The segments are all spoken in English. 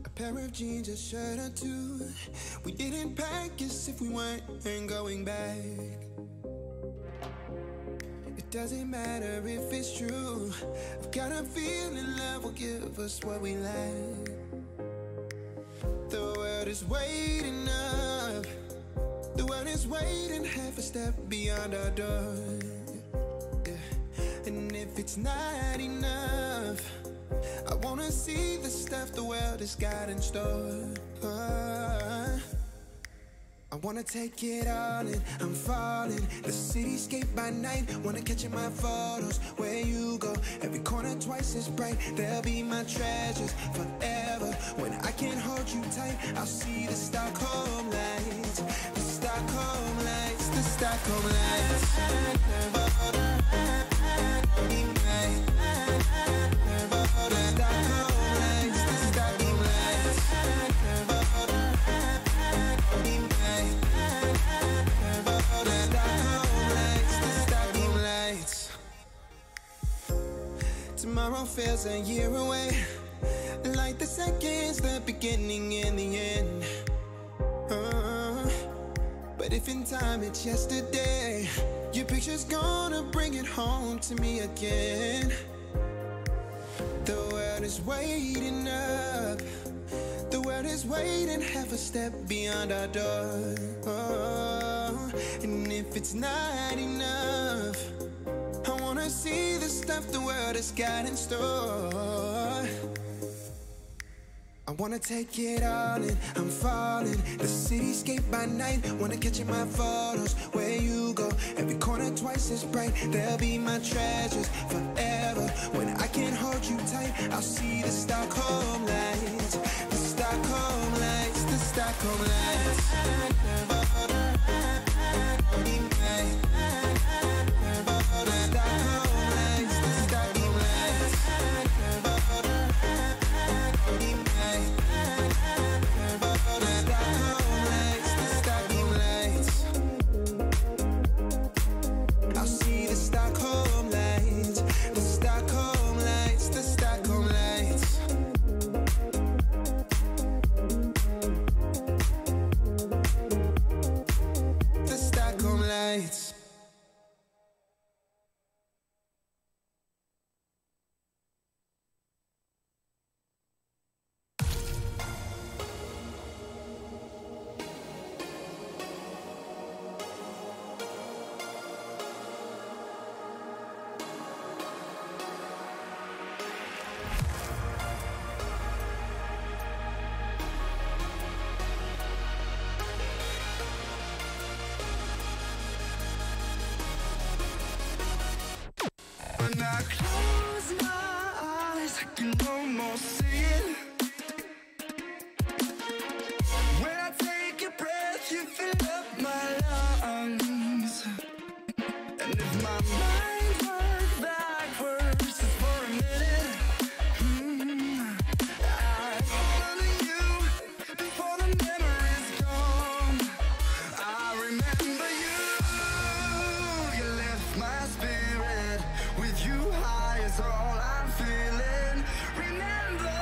A pair of jeans, a shirt or two. We didn't pack as if we weren't going back. It doesn't matter if it's true. I've got a feeling love will give us what we lack. The world is waiting up. The world is waiting half a step beyond our door. Yeah. And if it's not enough, I wanna see the stuff the world has got in store. I wanna take it all in, I'm falling. The cityscape by night, wanna catch in my photos. Where you go, every corner twice as bright. They'll be my treasures forever. When I can't hold you tight, I'll see the Stockholm lights. The Stockholm lights, the Stockholm lights. Tomorrow feels a year away, like the seconds, the beginning and the end. But if in time it's yesterday, your picture's gonna bring it home to me again. The world is waiting up. The world is waiting half a step beyond our door. And if it's not enough, I wanna see the stuff the world has got in store. I wanna take it all in, I'm falling. The cityscape by night, wanna catch in my photos. Where you go, every corner twice as bright. They'll be my treasures forever. When I can't hold you tight, I'll see the Stockholm lights. The Stockholm lights, the Stockholm lights. When I close my eyes, I can almost see it. When I take a breath, you fill up my lungs. And if my mind works backwards just for a minute, I fall to you before the memory's gone. I remember you, you lift my spirit. With you high is all I'm feeling. Remember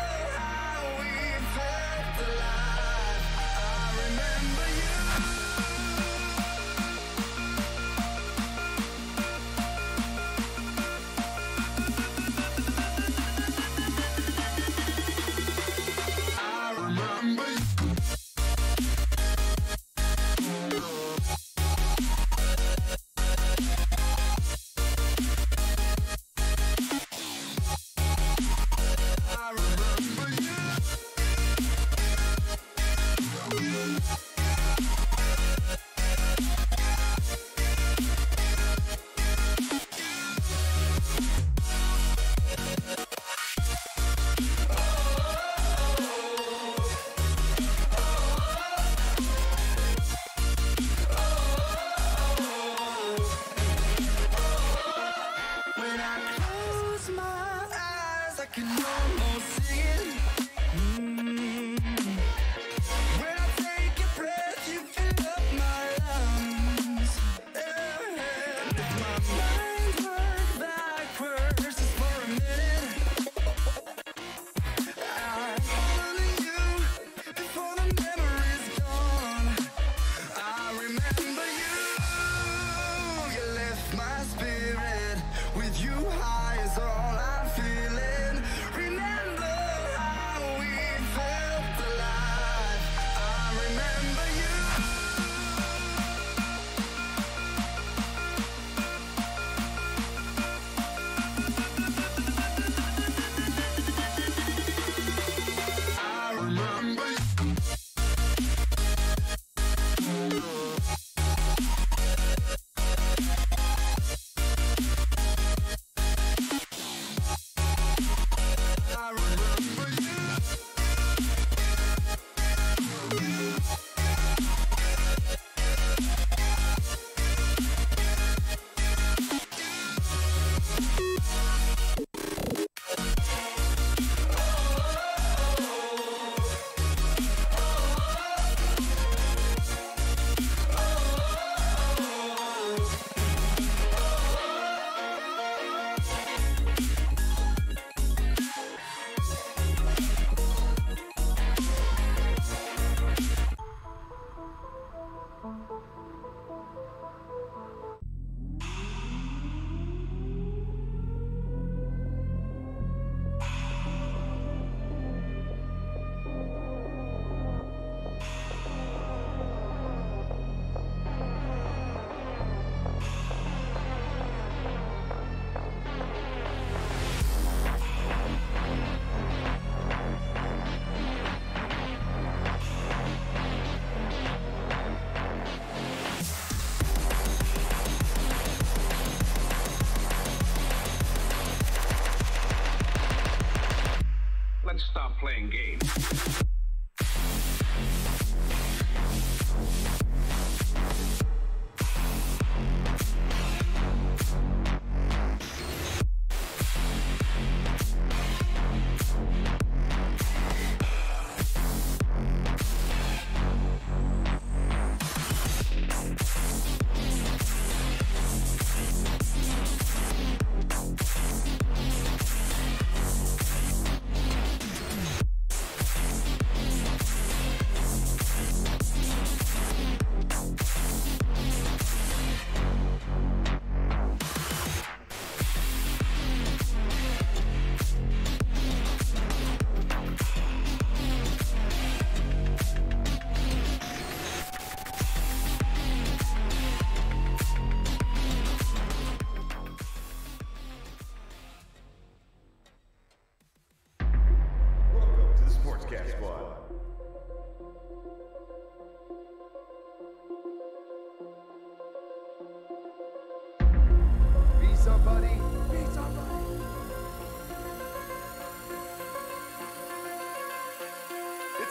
playing games.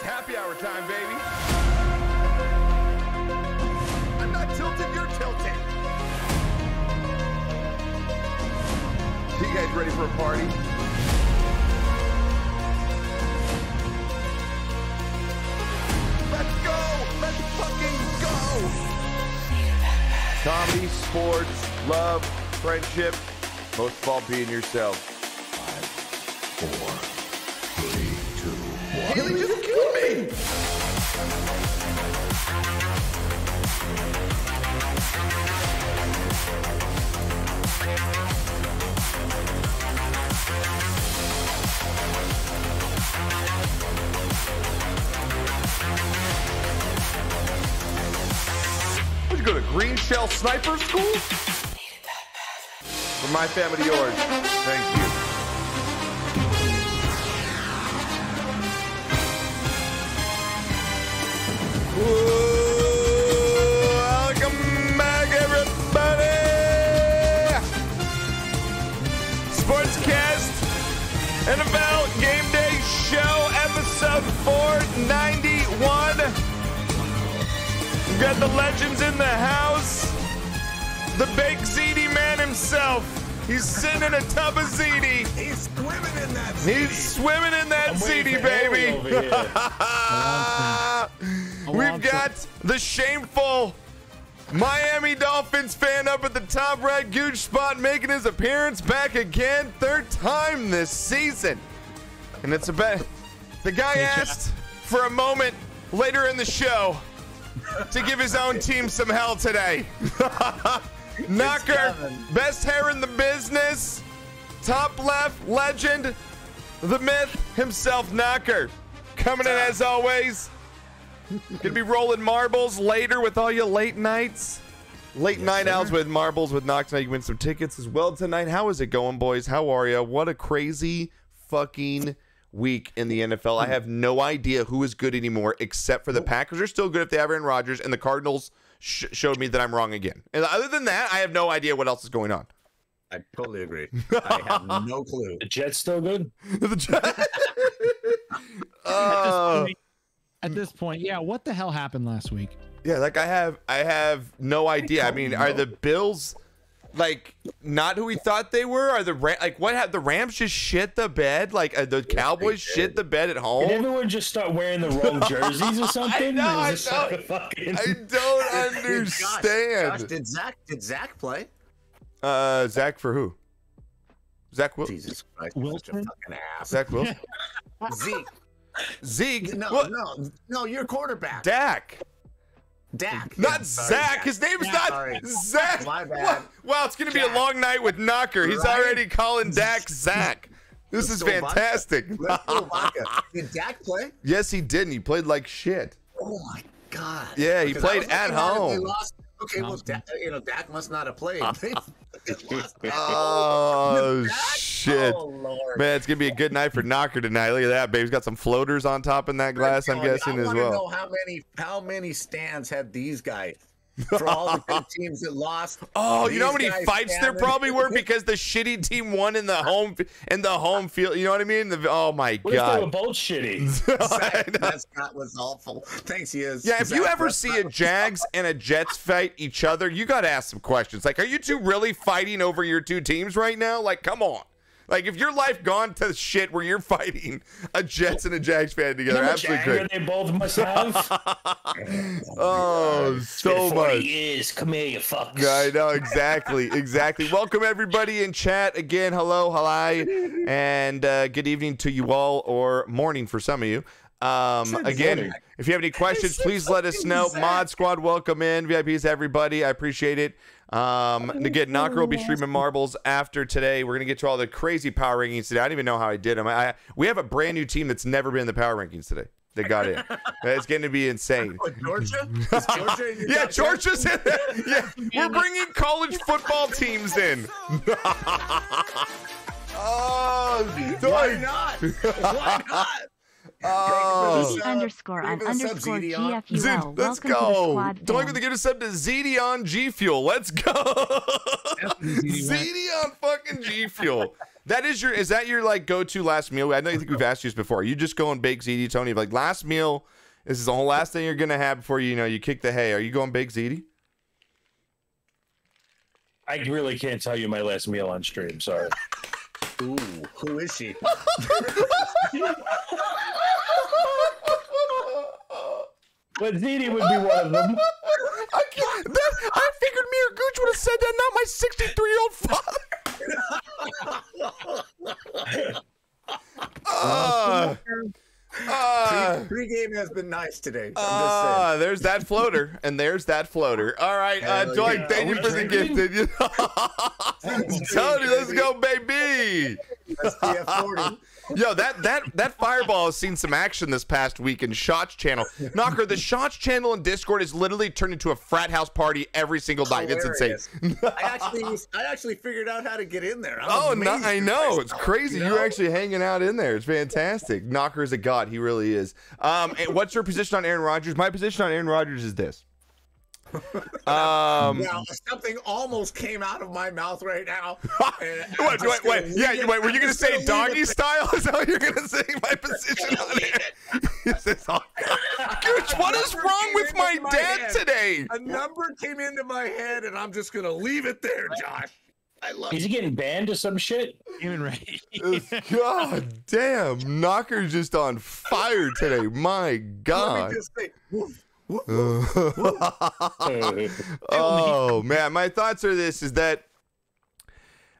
Happy hour time, baby. I'm not tilted, you're tilted. You guys ready for a party? Let's go! Let's fucking go! Comedy, sports, love, friendship, most of all being yourself. 5, 4, 3, 2, 1. Haley just killed me! Would you go to Green Shell Sniper School? From my family to yours. Thank you. Welcome back, everybody. Sportscast NFL Game Day Show, episode 491. We've got the legends in the house. The baked ziti man himself. He's sitting in a tub of ziti. He's swimming in that ziti. He's swimming in that ziti, baby. We've got the shameful Miami Dolphins fan up at the top right gooch spot, making his appearance back again, third time this season. And it's about the guy asked for a moment later in the show to give his own team some hell today. Knocker, best hair in the business, top left legend, the myth himself, Knocker, coming in as always. Gonna be rolling marbles later with all you late nights. Late night owls with marbles with Knox. Now you can win some tickets as well tonight. How is it going, boys? How are you? What a crazy fucking week in the NFL. I have no idea who is good anymore except for the Packers are still good if they have Aaron Rodgers, and the Cardinals showed me that I'm wrong again. And other than that, I have no idea what else is going on. I totally agree. I have no clue. The Jets still good? The Jets. At this point, yeah, what the hell happened last week? Yeah, like I have no idea. I mean, are the Bills like not who we thought they were? Are the the Rams just shit the bed? Like the Cowboys shit the bed at home? Did everyone just start wearing the wrong jerseys or something? I don't understand. Gosh, did Zach play? Zach for who? Zach Wilson. Jesus Christ, Wilson? such a fucking ass. Zach Wilson. Zeke. No, you're quarterback. Dak. Not Zach. His name's not Zach. My bad. Wow, it's gonna be a long night with Knocker. He's already calling Dak Zach. This is fantastic. Did Dak play? Yes, he did. And he played like shit. Oh my God. Yeah, he played at home. Okay, well, Dak must not have played. Oh, shit. Oh, Lord. Man, it's going to be a good night for Knocker tonight. Look at that, babe. He's got some floaters on top in that glass, I'm guessing, as well. I want to know how many stands had these guys. for all the good teams that lost. Oh, you know how These many guys fights there standing- probably were because the shitty team won in the home field. You know what I mean? Oh my What if they were god. both shitty? Zach Prescott was awful. Thanks, he is. Yeah, if you Zach ever Prescott see a was- Jags and a Jets fight each other, you got to ask some questions. Like, are you two really fighting over your two teams right now? Like, come on. Like, if your life gone to shit where you're fighting a Jets and a Jags fan together, absolutely Jagger great. they both must have. Oh, so 40 much. years. Come here, you fucks. I know, exactly. Welcome, everybody in chat. Again, hello, hi, and good evening to you all, or morning for some of you. Again, if you have any questions, please let us know. Mod Squad, welcome in. VIPs, everybody. I appreciate it. And again, Knocker will be streaming marbles after today. We're going to get to all the crazy power rankings today. I don't even know how I did them. We have a brand new team that's never been in the power rankings today. They got in. It's going to be insane. What, Georgia? Is Georgia in your Yeah, top Georgia's in there. Yeah, we're bringing college football teams in. Oh, 10? Why not? Why not? Oh. __GFUO. Dude, Welcome let's to the go. squad, Don't fam. even give us up to Zedeon G Fuel. Let's go. Zedeon fucking G Fuel. Is that your like go-to last meal? I think we've asked you this before. Are you just going baked ziti, Tony? Like last meal, this is the whole last thing you're gonna have before you kick the hay. Are you going baked ziti? I really can't tell you my last meal on stream. Sorry. Ooh, who is she? But Ziti would be one of them. I figured me or Gooch would have said that, not my 63-year-old father. Pre-game has been nice today. I'm There's that floater, and there's that floater. All right, Joy, yeah. thank you for the gifted. Tony, let's go, baby. just saying. SDF 40. Yo, that fireball has seen some action this past week in Shots channel. Knocker, the Shots channel in Discord is literally turned into a frat house party every single night. It's insane. Hilarious. I actually figured out how to get in there. Oh, no, I know. It's crazy. You know? You're actually hanging out in there. It's fantastic. Knocker is a god. He really is. And what's your position on Aaron Rodgers? My position on Aaron Rodgers is this. Now, something almost came out of my mouth right now. Wait. Yeah, were you going to say doggy style? Is that what you're going to say? My position on it. Gooch, what is wrong with my dad today? A number came into my head, and I'm just going to leave it there, Josh. I love Is he getting banned or some shit? Human right. God damn. Knocker's just on fire today. My Let God. me just say, woof, woof, Oh man, my thoughts are this: is that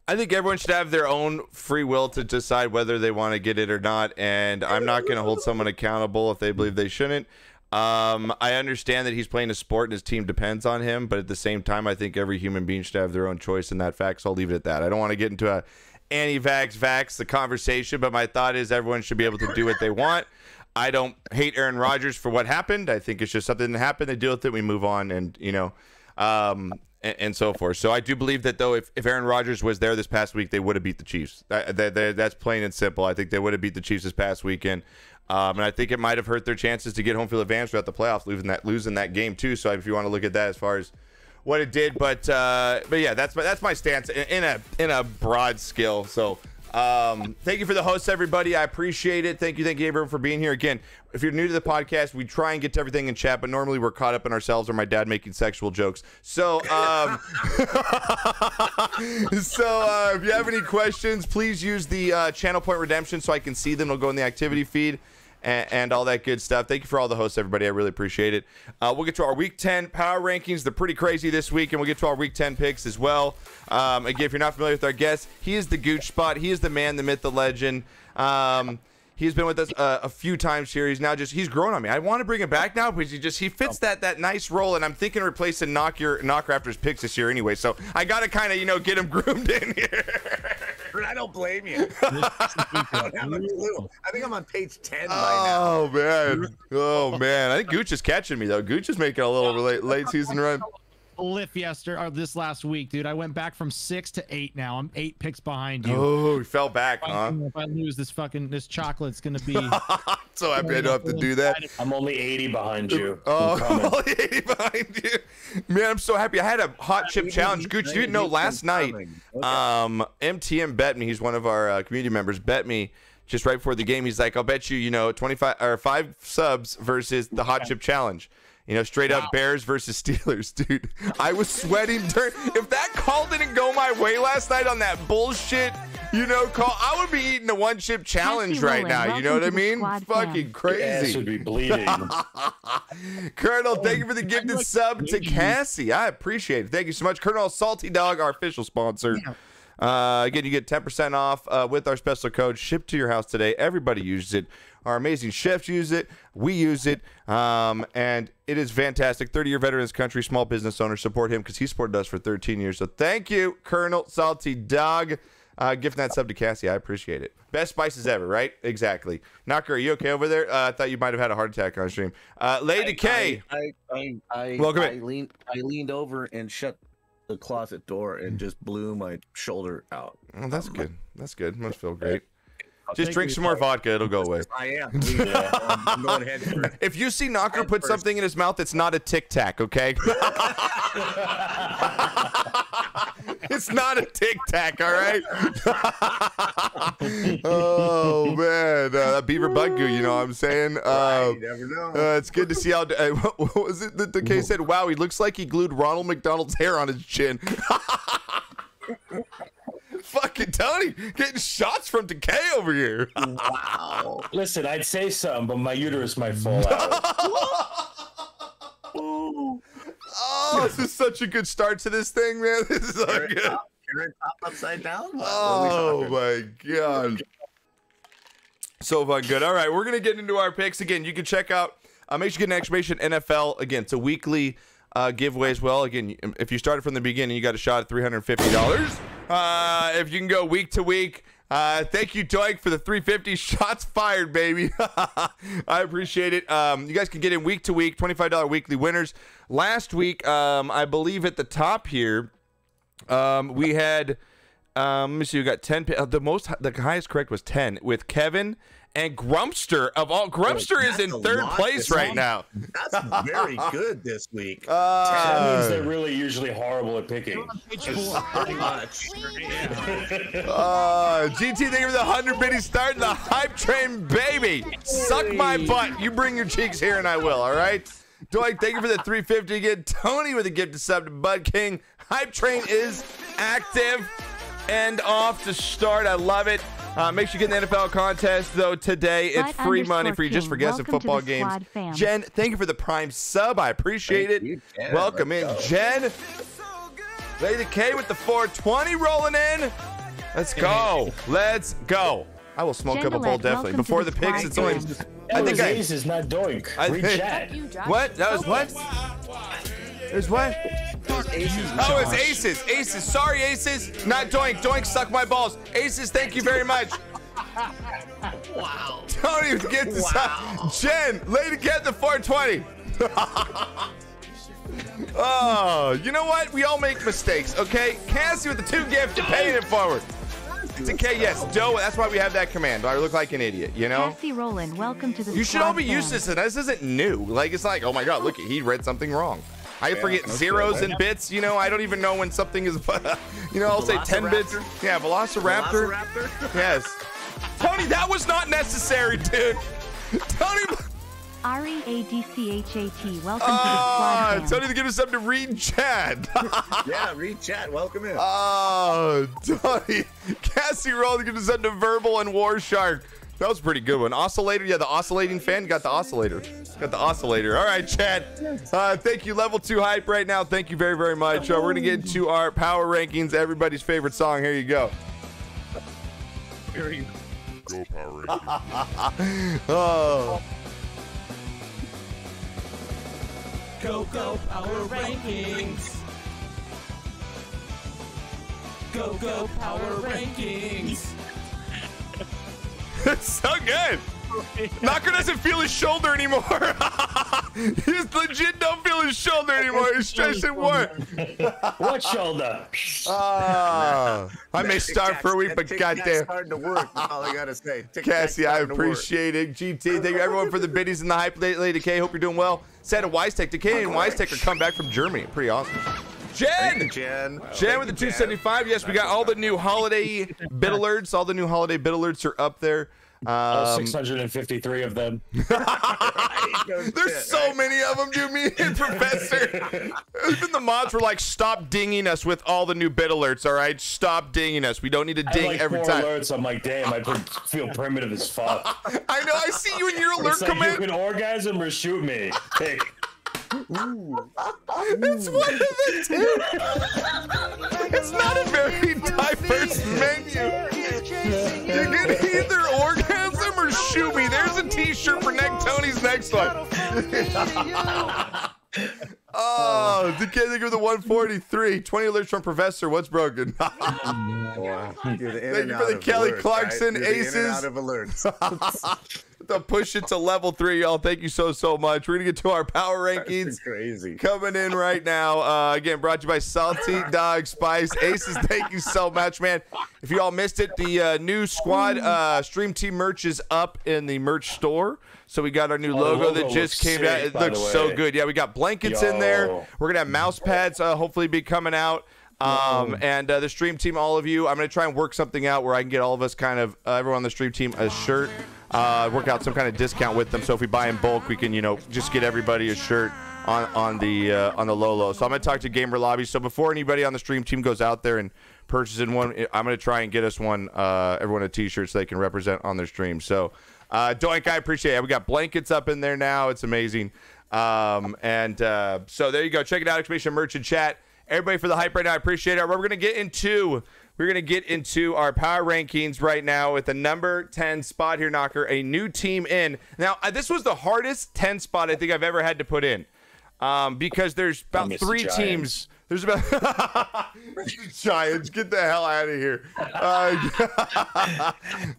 I think everyone should have their own free will to decide whether they want to get it or not, and I'm not going to hold someone accountable if they believe they shouldn't. I understand that he's playing a sport and his team depends on him, but at the same time, I think every human being should have their own choice in that fact. So I'll leave it at that. I don't want to get into a anti-vax the conversation, but my thought is everyone should be able to do what they want. I don't hate Aaron Rodgers for what happened. I think it's just something that happened. They deal with it. We move on, and and so forth. So I do believe that though, if Aaron Rodgers was there this past week, they would have beat the Chiefs. That's plain and simple. I think they would have beat the Chiefs this past weekend, and I think it might have hurt their chances to get home field advantage throughout the playoffs, losing that game too. So if you want to look at that as far as what it did, but yeah, that's my stance in a broad scale. So. Thank you for the hosts, everybody. I appreciate it. Thank you everyone for being here. Again, if you're new to the podcast, we try and get to everything in chat, but normally we're caught up in ourselves or my dad making sexual jokes. So if you have any questions, please use the channel point redemption so I can see them. It'll go in the activity feed and all that good stuff. Thank you for all the hosts, everybody. I really appreciate it. We'll get to our Week 10 power rankings. They're pretty crazy this week, and we'll get to our Week 10 picks as well. Again, if you're not familiar with our guest, he is the Gooch Spot. He is the man, the myth, the legend. He's been with us a few times here. He's grown on me. I want to bring him back now because he fits that nice role, and I'm thinking of replacing Knocker after his picks this year anyway. So I got to kind of get him groomed in here. I don't blame you. I don't have a clue. I think I'm on page 10 by now. Oh man. I think Gooch is catching me though. Gooch is making a little late season run. cliff yesterday or this last week, dude. I went back from 6 to 8 now. I'm 8 picks behind you. Oh, he fell back, huh? If I lose this chocolate's gonna be So happy I don't have to do that. I'm only 80 behind you. Oh, I'm only 80 behind you. Man, I'm so happy. I had a hot chip challenge. Gooch, you didn't know last night. MTM bet me. He's one of our community members. Bet me just right before the game. He's like, I'll bet you, 25 or 5 subs versus the hot chip challenge. Straight up Bears versus Steelers, dude. I was sweating during. If that call didn't go my way last night on that bullshit, call, I would be eating a 1-chip challenge right now. You know what I mean? Fucking crazy. Your ass would be bleeding. Colonel, thank you for the gifted sub to Cassie. I appreciate it. Thank you so much. Colonel Salty Dog, our official sponsor. Again, you get 10% off with our special code shipped to your house today. Everybody uses it. Our amazing chefs use it. We use it. And it is fantastic. 30-year veteran in this country, small business owner. Support him because he supported us for 13 years. So thank you, Colonel Salty Dog. Gifting that sub to Cassie. I appreciate it. Best spices ever, right? Exactly. Knocker, are you okay over there? I thought you might have had a heart attack on stream. Lady K. Welcome in. I leaned over and shut the closet door and just blew my shoulder out. Oh, that's good. That's good. Must feel great. Just drink some more vodka. It'll go away. I am. I'm going head first. If you see Knocker put something in his mouth, it's not a Tic Tac, okay? It's not a Tic Tac, all right? Oh, man. That beaver bug goo, you know what I'm saying? You never know. It's good to see how... what was it that the K said? Wow, he looks like he glued Ronald McDonald's hair on his chin. Fucking Tony getting shots from Decay over here. Wow. Listen, I'd say something, but my uterus might fall out. Oh, this is such a good start to this thing, man. This is so good. Carrot top upside down? Oh, my God. So fun good. All right, we're going to get into our picks. Again, you can check out, make sure you get an exclamation NFL. Again, it's a weekly giveaway as well. Again, if you started from the beginning, you got a shot at $350. If you can go week to week, thank you, Doink, for the 350 shots fired, baby. I appreciate it. You guys can get in week to week, $25 weekly winners. Last week, I believe at the top here, we had, let me see, we got 10. The highest correct was 10 with Kevin and Grumpster of all. Grumpster is in third place right now. That's very good this week. That means they're really usually horrible at picking. Pretty much. GT, thank you for the 100 biddy start. The hype train, baby. Suck my butt. You bring your cheeks here and I will, all right? Doink, thank you for the 350 again. Tony with a gift to sub to Bud King. Hype train is active and off to start. I love it. Make sure you get the NFL contest, though, today. It's free money for you just for guessing football games. Jen, thank you for the Prime sub. I appreciate it. Welcome in, Jen. Lady K with the 420 rolling in. Let's go. Let's go. I will smoke up a bowl, definitely. Before the picks, it's only... I think Aces, not Doink. Read chat. What? That was what? There's what? Oh, it's Aces. Aces. Sorry, Aces. Not Doink. Doink, suck my balls. Aces, thank you very much. Wow. Tony gets this out. Jen, Lady Cat the 420. Oh, you know what? We all make mistakes, okay? Cassie with the 2 gift, you're paying it forward. It's okay, yes. Doe, that's why we have that command. I look like an idiot, you know? Cassie Rowland, welcome to the You should all be fam. used to this. This isn't new. Like, it's like, oh my God, look, he read something wrong. I forget zeros and bits, you know? I don't even know when something is, you know, I'll say 10 bits. Yeah, Velociraptor. Yes. Tony, that was not necessary, dude. Tony. READCHAT, welcome to the squad fam. Tony, to give us something to read chat. Yeah, read chat. Welcome in. Oh, Tony. Cassie Roll to give us something to Verbal and War Shark. That was a pretty good one. Oscillator, yeah, the oscillating fan. Got the oscillator. Got the oscillator. All right, Chad. Thank you. Level 2 hype right now. Thank you very, very much. We're going to get into our power rankings. Everybody's favorite song. Here you go. Go Power Rankings. Oh. Go Power Rankings. Go Power Rankings. It's so good. Knocker doesn't feel his shoulder anymore. He's legit don't feel his shoulder anymore. He's stretching what? What shoulder? I may starve for a week, but goddamn. Starting to work. That's all I gotta say. Cassie, I appreciate it. GT, thank you everyone for the biddies and the hype lately. Decay, hope you're doing well. Santa Wistek, Decay and Wistek are come back from Germany. Pretty awesome. Jen! Jen with the 275. Yes, we got all the new holiday bit alerts. All the new holiday bit alerts are up there. 653 of them. There's so many of them, dude. Me and Professor. Even the mods were like, stop dinging us with all the new bit alerts, all right? Stop dinging us. We don't need to ding like every 4 time. alerts. I'm like, damn, I feel primitive as fuck. I know. I see you in your alert It's like command. you can orgasm or shoot me. Pick. It's one of the two. It's not a very diverse menu. You can either orgasm or shoot me. There's a t-shirt for Tony's next one. Oh, the kid think of the 143. 20 alerts from Professor. What's broken? Wow. Thank you for the Kelly Clarkson aces. In and out of alerts. To push it to level 3, y'all. Thank you so much. We're gonna get to our power rankings. That's crazy. Coming in right now. Again, brought to you by Salty Dog Spice. Aces, thank you so much, man. If you all missed it, the new squad stream team merch is up in the merch store. So we got our new logo that just came out. It looks so good. Yeah, we got blankets in there. We're gonna have mouse pads hopefully be coming out. And the stream team, all of you, I'm going to try and work something out where I can get all of us kind of, everyone on the stream team a shirt, work out some kind of discount with them. So if we buy in bulk, we can, just get everybody a shirt on the low. So I'm going to talk to Gamer Lobby. So before anybody on the stream team goes out there and purchases one, I'm going to try and get us everyone a t-shirt so they can represent on their stream. So Doink, I appreciate it. We got blankets up in there now. It's amazing. So there you go. Check it out. Exclamation merch and chat. Everybody for the hype right now. I appreciate it. We're gonna get into our power rankings right now with the number 10 spot here, Knocker. A new team in. Now, this was the hardest 10 spot I think I've ever had to put in. Because there's about 3 teams. There's about Giants. Get the hell out of here.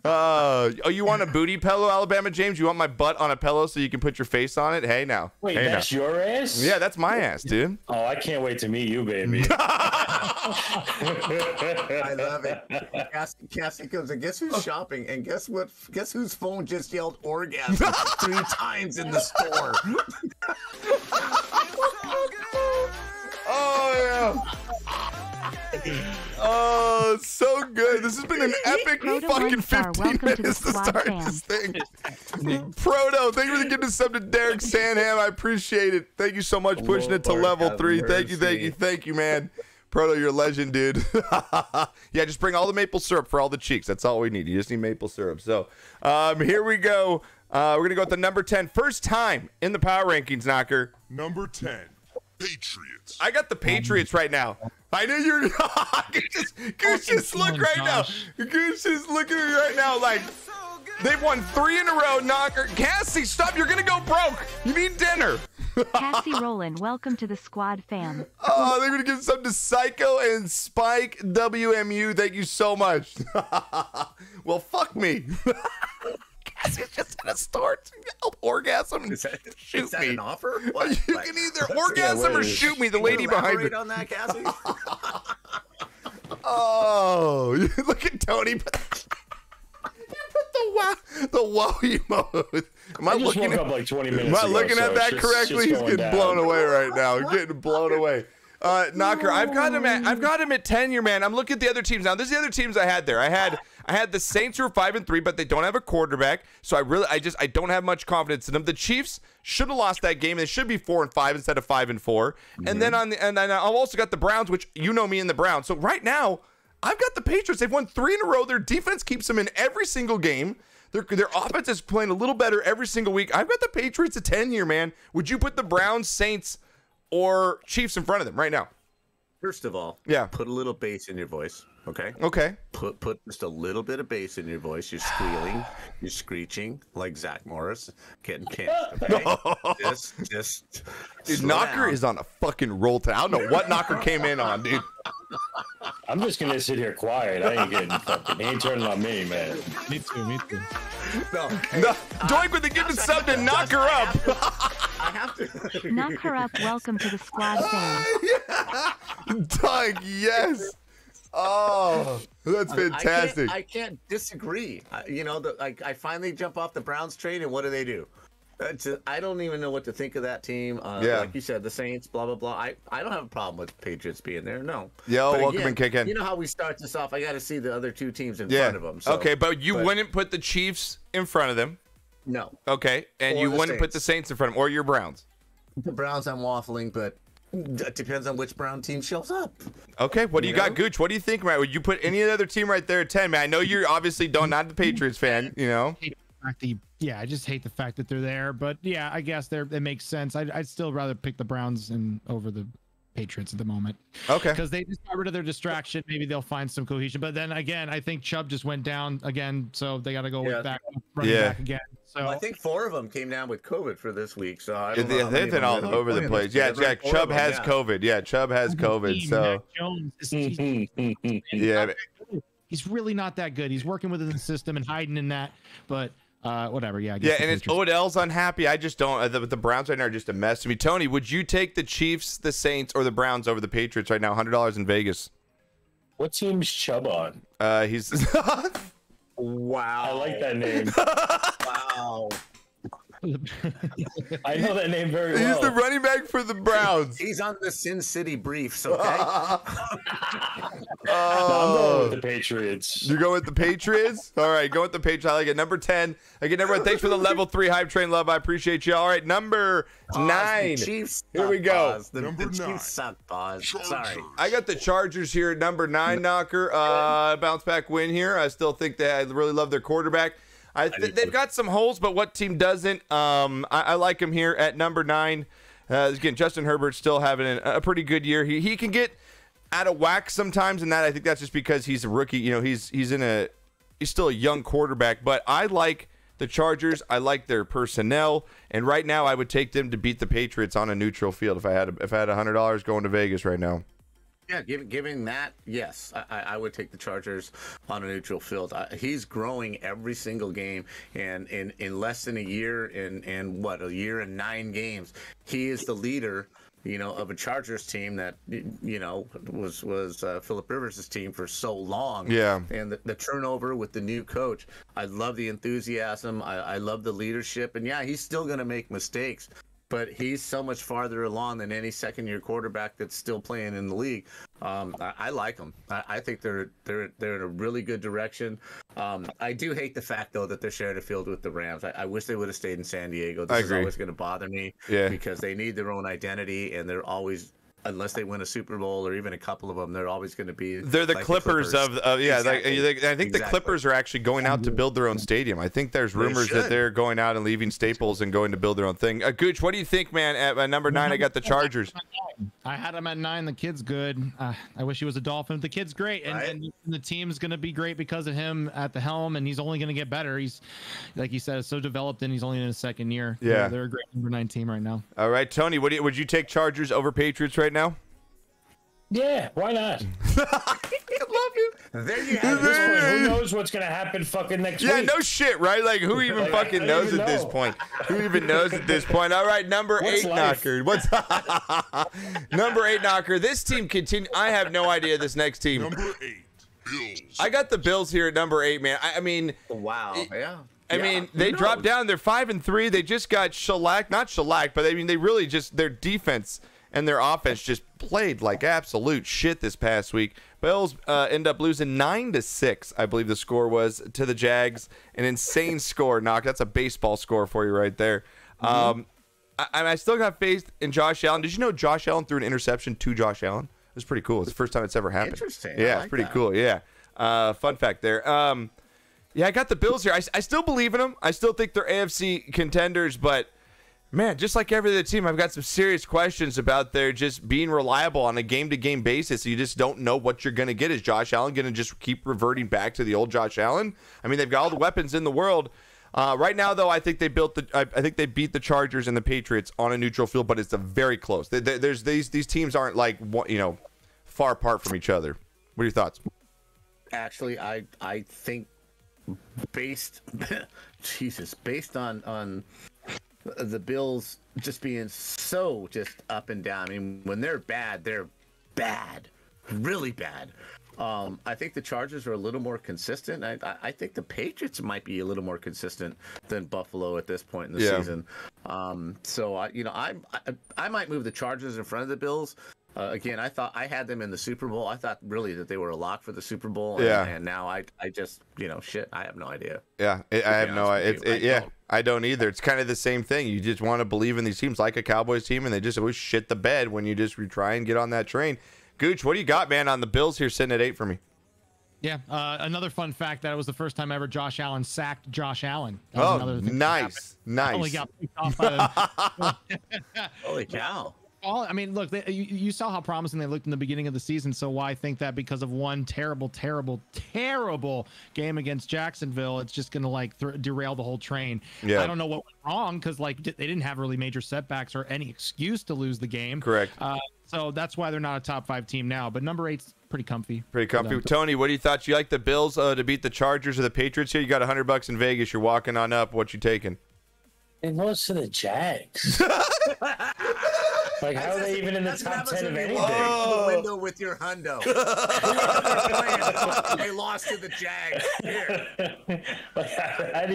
Oh, you want a booty pillow, Alabama James? You want my butt on a pillow so you can put your face on it? Hey now. Wait, hey, that's your ass? Yeah, that's my ass, dude. Oh, I can't wait to meet you, baby. I love it. Cassie comes and guess who's shopping? And guess what? Guess whose phone just yelled orgasm 3 times in the store? Oh yeah. Oh, so good. This has been an epic fucking 15 minutes to start this thing. Proto, thank you for giving sub to Derek Sanham. I appreciate it. Thank you so much pushing it to level 3. Thank you, man. Proto, you're a legend, dude. Yeah, just bring all the maple syrup for all the cheeks. That's all we need. You just need maple syrup. So here we go. We're going to go with the number 10. First time in the power rankings, Knocker. Number 10. Patriots. I got the Patriots right now. I knew you were. Goose just look right now. Goose is looking at me right now like they've won 3 in a row. Knocker. Cassie, stop. You're going to go broke. You need dinner. Cassie Rowland, welcome to the squad, fam. Oh, they're going to give some to Psycho and Spike WMU. Thank you so much. Well, fuck me. Cassie's just in a store to help orgasm and shoot is that me. An offer? What? You can either orgasm or shoot me. The lady behind me. On that, Cassie? Oh, look at Tony. You put the wow emote. Am I looking woke up like 20 minutes Am I looking ago, at that correctly? He's getting blown away right now. Getting blown away. Knocker, I've got him at 10 here, man. I'm looking at the other teams now. This is the other teams I had there. I had the Saints who are 5-3, but they don't have a quarterback, so I don't have much confidence in them. The Chiefs should have lost that game. They should be 4-5 instead of 5-4. Mm-hmm. And then I've also got the Browns, which you know me and the Browns. So right now, I've got the Patriots. They've won 3 in a row. Their defense keeps them in every single game. Their offense is playing a little better every single week. I've got the Patriots at 10 here, man. Would you put the Browns, Saints, or Chiefs in front of them right now? First of all, yeah, put a little bass in your voice, okay? Okay. Put just a little bit of bass in your voice. You're squealing, you're screeching like Zach Morris getting pinched. Okay? just dude, Knocker is on a fucking roll today. I don't know what Knocker came in on, dude. I'm just gonna sit here quiet. I ain't getting fucking. He ain't turning on me, man. Me too. No, Doink with the gifted sub to knock her up. I have to. Knock her up. Welcome to the squad, fam. Doug, yes. Oh, that's fantastic. I can't disagree. I finally jump off the Browns train, and what do? I don't even know what to think of that team. Like you said, the Saints, blah, blah, blah. I don't have a problem with the Patriots being there, no. Yo, welcome and kick in. You know how we start this off? I got to see the other two teams in front of them. So, okay, but you wouldn't put the Chiefs in front of them. No. Okay, and you wouldn't put the Saints in front of them, or your Browns. The Browns, I'm waffling, but it depends on which Brown team shows up. Okay, what do you got, Gooch? What do you think, man? Would you put any other team right there at 10, man? I know you're obviously not the Patriots fan, you know? I just hate the fact that they're there, but yeah, I guess it makes sense. I'd still rather pick the Browns over the Patriots at the moment. Okay. Because they just got rid of their distraction. Maybe they'll find some cohesion. But then again, I think Chubb just went down again, so they got to go back again. So I think 4 of them came down with COVID for this week. So I don't know they've been all over the place. Yeah, Jack. Chubb has COVID. Yeah, Chubb has COVID. So yeah, he's really not that good. He's working within the system and hiding in that, but. Whatever. Yeah. Yeah, and it's Odell's unhappy. I just don't. The Browns right now are just a mess to me. Tony, would you take the Chiefs, the Saints, or the Browns over the Patriots right now? $100 in Vegas. What team's Chubb on? He's. Wow. I like that name. Wow. I know that name very well. He's the running back for the Browns. He's on the Sin City Briefs, okay? I'm going with the Patriots. You go with the Patriots? All right, go with the Patriots. I like it. Number 10. Again, everyone, thanks for the level 3 hype train love. I appreciate you. All right, number 9. Chiefs here we go. The Chiefs suck, Pause. Sorry. I got the Chargers here at number 9, Knocker. Bounce back win here. I still think that I really love their quarterback. They've got some holes, but what team doesn't? I like him here at number 9. Again, Justin Herbert's still having a pretty good year. He can get out of whack sometimes, and that I think that's just because he's a rookie. You know, he's still a young quarterback. But I like the Chargers. I like their personnel, and right now I would take them to beat the Patriots on a neutral field if I had $100 going to Vegas right now. Yeah, giving that, yes, I would take the Chargers on a neutral field. He's growing every single game, and in less than a year, in what, a year and 9 games, he is the leader, of a Chargers team that, was Phillip Rivers' team for so long. Yeah. And the turnover with the new coach, I love the enthusiasm. I love the leadership, and yeah, he's still going to make mistakes. But he's so much farther along than any second-year quarterback that's still playing in the league. I like them. I think they're in a really good direction. I do hate the fact, though, that they're sharing a field with the Rams. I wish they would have stayed in San Diego. This is always going to bother me because they need their own identity, and they're always, unless they win a Super Bowl or even a couple of them, they're always going to be. They're the Clippers of exactly. I think the Clippers are actually going out to build their own stadium. I think there's rumors that they're going out and leaving Staples and going to build their own thing. Gooch, what do you think, man? At number 9, I got the Chargers. I had him at 9. The kid's good. I wish he was a Dolphin. The kid's great, and the team's going to be great because of him at the helm, and he's only going to get better. He's, like you said, so developed, and he's only in his second year. Yeah, they're a great number 9 team right now. All right, Tony, would you take Chargers over Patriots right now? Yeah, why not? I love you. There you have it. Who knows what's going to happen fucking next week? Yeah, no shit, right? Like, who even fucking knows at this point? Who even knows at this point? All right, number 8 knocker. What's number 8 knocker? This team continue. I have no idea this next team. Number 8, Bills. I got the Bills here at number 8, man. I mean, wow, yeah. I mean, they dropped down. They're 5-3. They just got shellacked. Not shellacked, but I mean, they really just, their defense and their offense just played like absolute shit this past week. Bills end up losing 9-6, I believe the score was, to the Jags. An insane score, Knock. That's a baseball score for you right there. I still got faith in Josh Allen. Did you know Josh Allen threw an interception to Josh Allen? It was pretty cool. It's the first time it's ever happened. Interesting. Yeah, it's pretty cool. Yeah. Fun fact there. Yeah, I got the Bills here. I still believe in them. I still think they're AFC contenders, but man, just like every other team, I've got some serious questions about their just being reliable on a game-to-game basis. You just don't know what you're going to get. Is Josh Allen going to just keep reverting back to the old Josh Allen? I mean, they've got all the weapons in the world. Right now, though, I think they beat the Chargers and the Patriots on a neutral field, but it's a very close. There's these teams aren't like, far apart from each other. What are your thoughts? Actually, I think based on the Bills just being so just up and down. I mean, when they're bad, really bad. I think the Chargers are a little more consistent. I think the Patriots might be a little more consistent than Buffalo at this point in the season. So I might move the Chargers in front of the Bills. Again, I thought I had them in the Super Bowl. I thought really that they were a lock for the Super Bowl. And now I just, shit, I have no idea. Yeah, I have no idea. I don't either. It's kind of the same thing. You just want to believe in these teams like a Cowboys team, and they just always shit the bed when you just try and get on that train. Gooch, what do you got, man, on the Bills here sitting at 8 for me? Yeah, another fun fact that it was the first time ever Josh Allen sacked Josh Allen. Nice. Only got picked off by Holy cow. I mean, look, you saw how promising they looked in the beginning of the season. So why think that because of one terrible game against Jacksonville, it's just going to derail the whole train? Yeah. I don't know what went wrong because they didn't have really major setbacks or any excuse to lose the game. Correct. So that's why they're not a top 5 team now. But number 8's pretty comfy. Tony, what do you thought? You like the Bills to beat the Chargers or the Patriots here? You got $100 in Vegas. You're walking on up. What you taking? It goes to the Jags. Like, how are they even in the top 10 of anything? The window with your hundo. They lost to the Jags. Here. I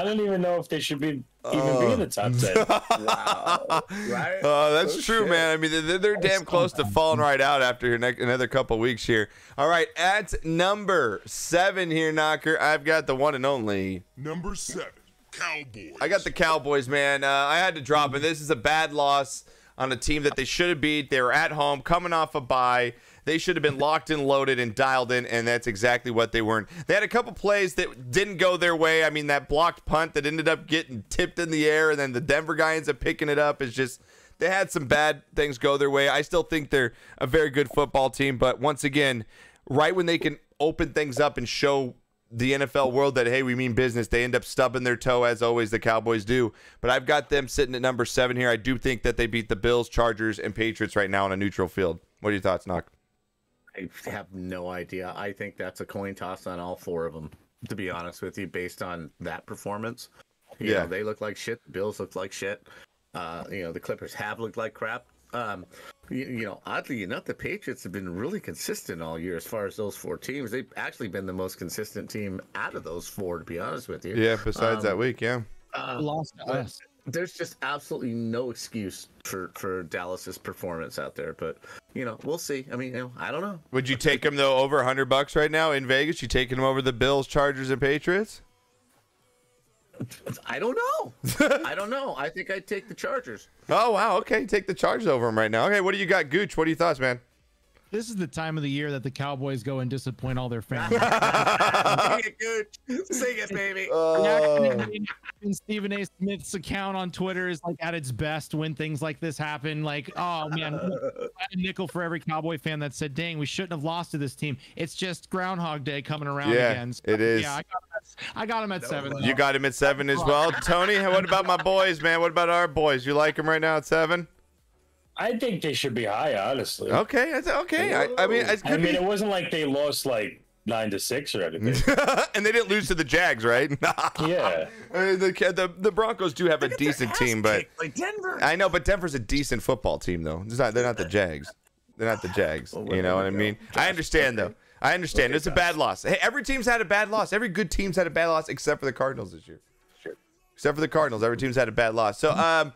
don't even know if they should be be in the top 10. Wow. Right? That's true, man. I mean, they're damn close to falling right out after another couple weeks here. All right, at number 7 here, Knocker, I've got the one and only. Number 7, Cowboys. I got the Cowboys, man. I had to drop it. This is a bad loss on a team that they should have beat. They were at home, coming off a bye. They should have been locked and loaded and dialed in, and that's exactly what they weren't. They had a couple plays that didn't go their way. I mean, that blocked punt that ended up getting tipped in the air, and then the Denver guy ends up picking it up. It's just they had some bad things go their way. I still think they're a very good football team, but once again, right when they can open things up and show the NFL world that, hey, we mean business, they end up stubbing their toe, as always the Cowboys do. But I've got them sitting at number 7 here. I do think that they beat the Bills, Chargers, and Patriots right now on a neutral field. What are your thoughts, Knock? I have no idea. I think that's a coin toss on all 4 of them, to be honest with you, based on that performance. You know, they look like shit. The Bills look like shit. The Clippers have looked like crap. Oddly enough, the Patriots have been really consistent all year as far as those 4 teams. They've actually been the most consistent team out of those 4, to be honest with you. Yeah, besides that week, yeah. Lost to us. There's just absolutely no excuse for Dallas's performance out there. But, we'll see. I mean, I don't know. Would you take them, though, over $100 right now in Vegas? You taking them over the Bills, Chargers, and Patriots? I don't know. I don't know. I think I'd take the Chargers. Oh, wow. Okay, take the Chargers over them right now. Okay, what do you got, Gooch? What are your thoughts, man? This is the time of the year that the Cowboys go and disappoint all their fans. Sing it, Gooch. Sing it, baby. And Stephen A. Smith's account on Twitter is at its best when things like this happen. Oh man, a nickel for every Cowboy fan that said, "Dang, we shouldn't have lost to this team." It's just Groundhog Day coming around again. So, it is. Yeah, I got him at 7. You got him at 7 as well, Tony. What about my boys, man? What about our boys? You like them right now at 7? I think they should be high, honestly. Okay, okay. I mean, it wasn't like they lost 9-6 or anything. And they didn't lose to the Jags, right? Yeah. The Broncos do have a decent team, but like Denver. I know, but Denver's a decent football team, though. They're not the Jags. They're not the Jags. You know what I mean? I understand, though. I understand. It's a bad loss. Hey, every team's had a bad loss. Every good team's had a bad loss except for the Cardinals this year. Except for the Cardinals. Every team's had a bad loss. So,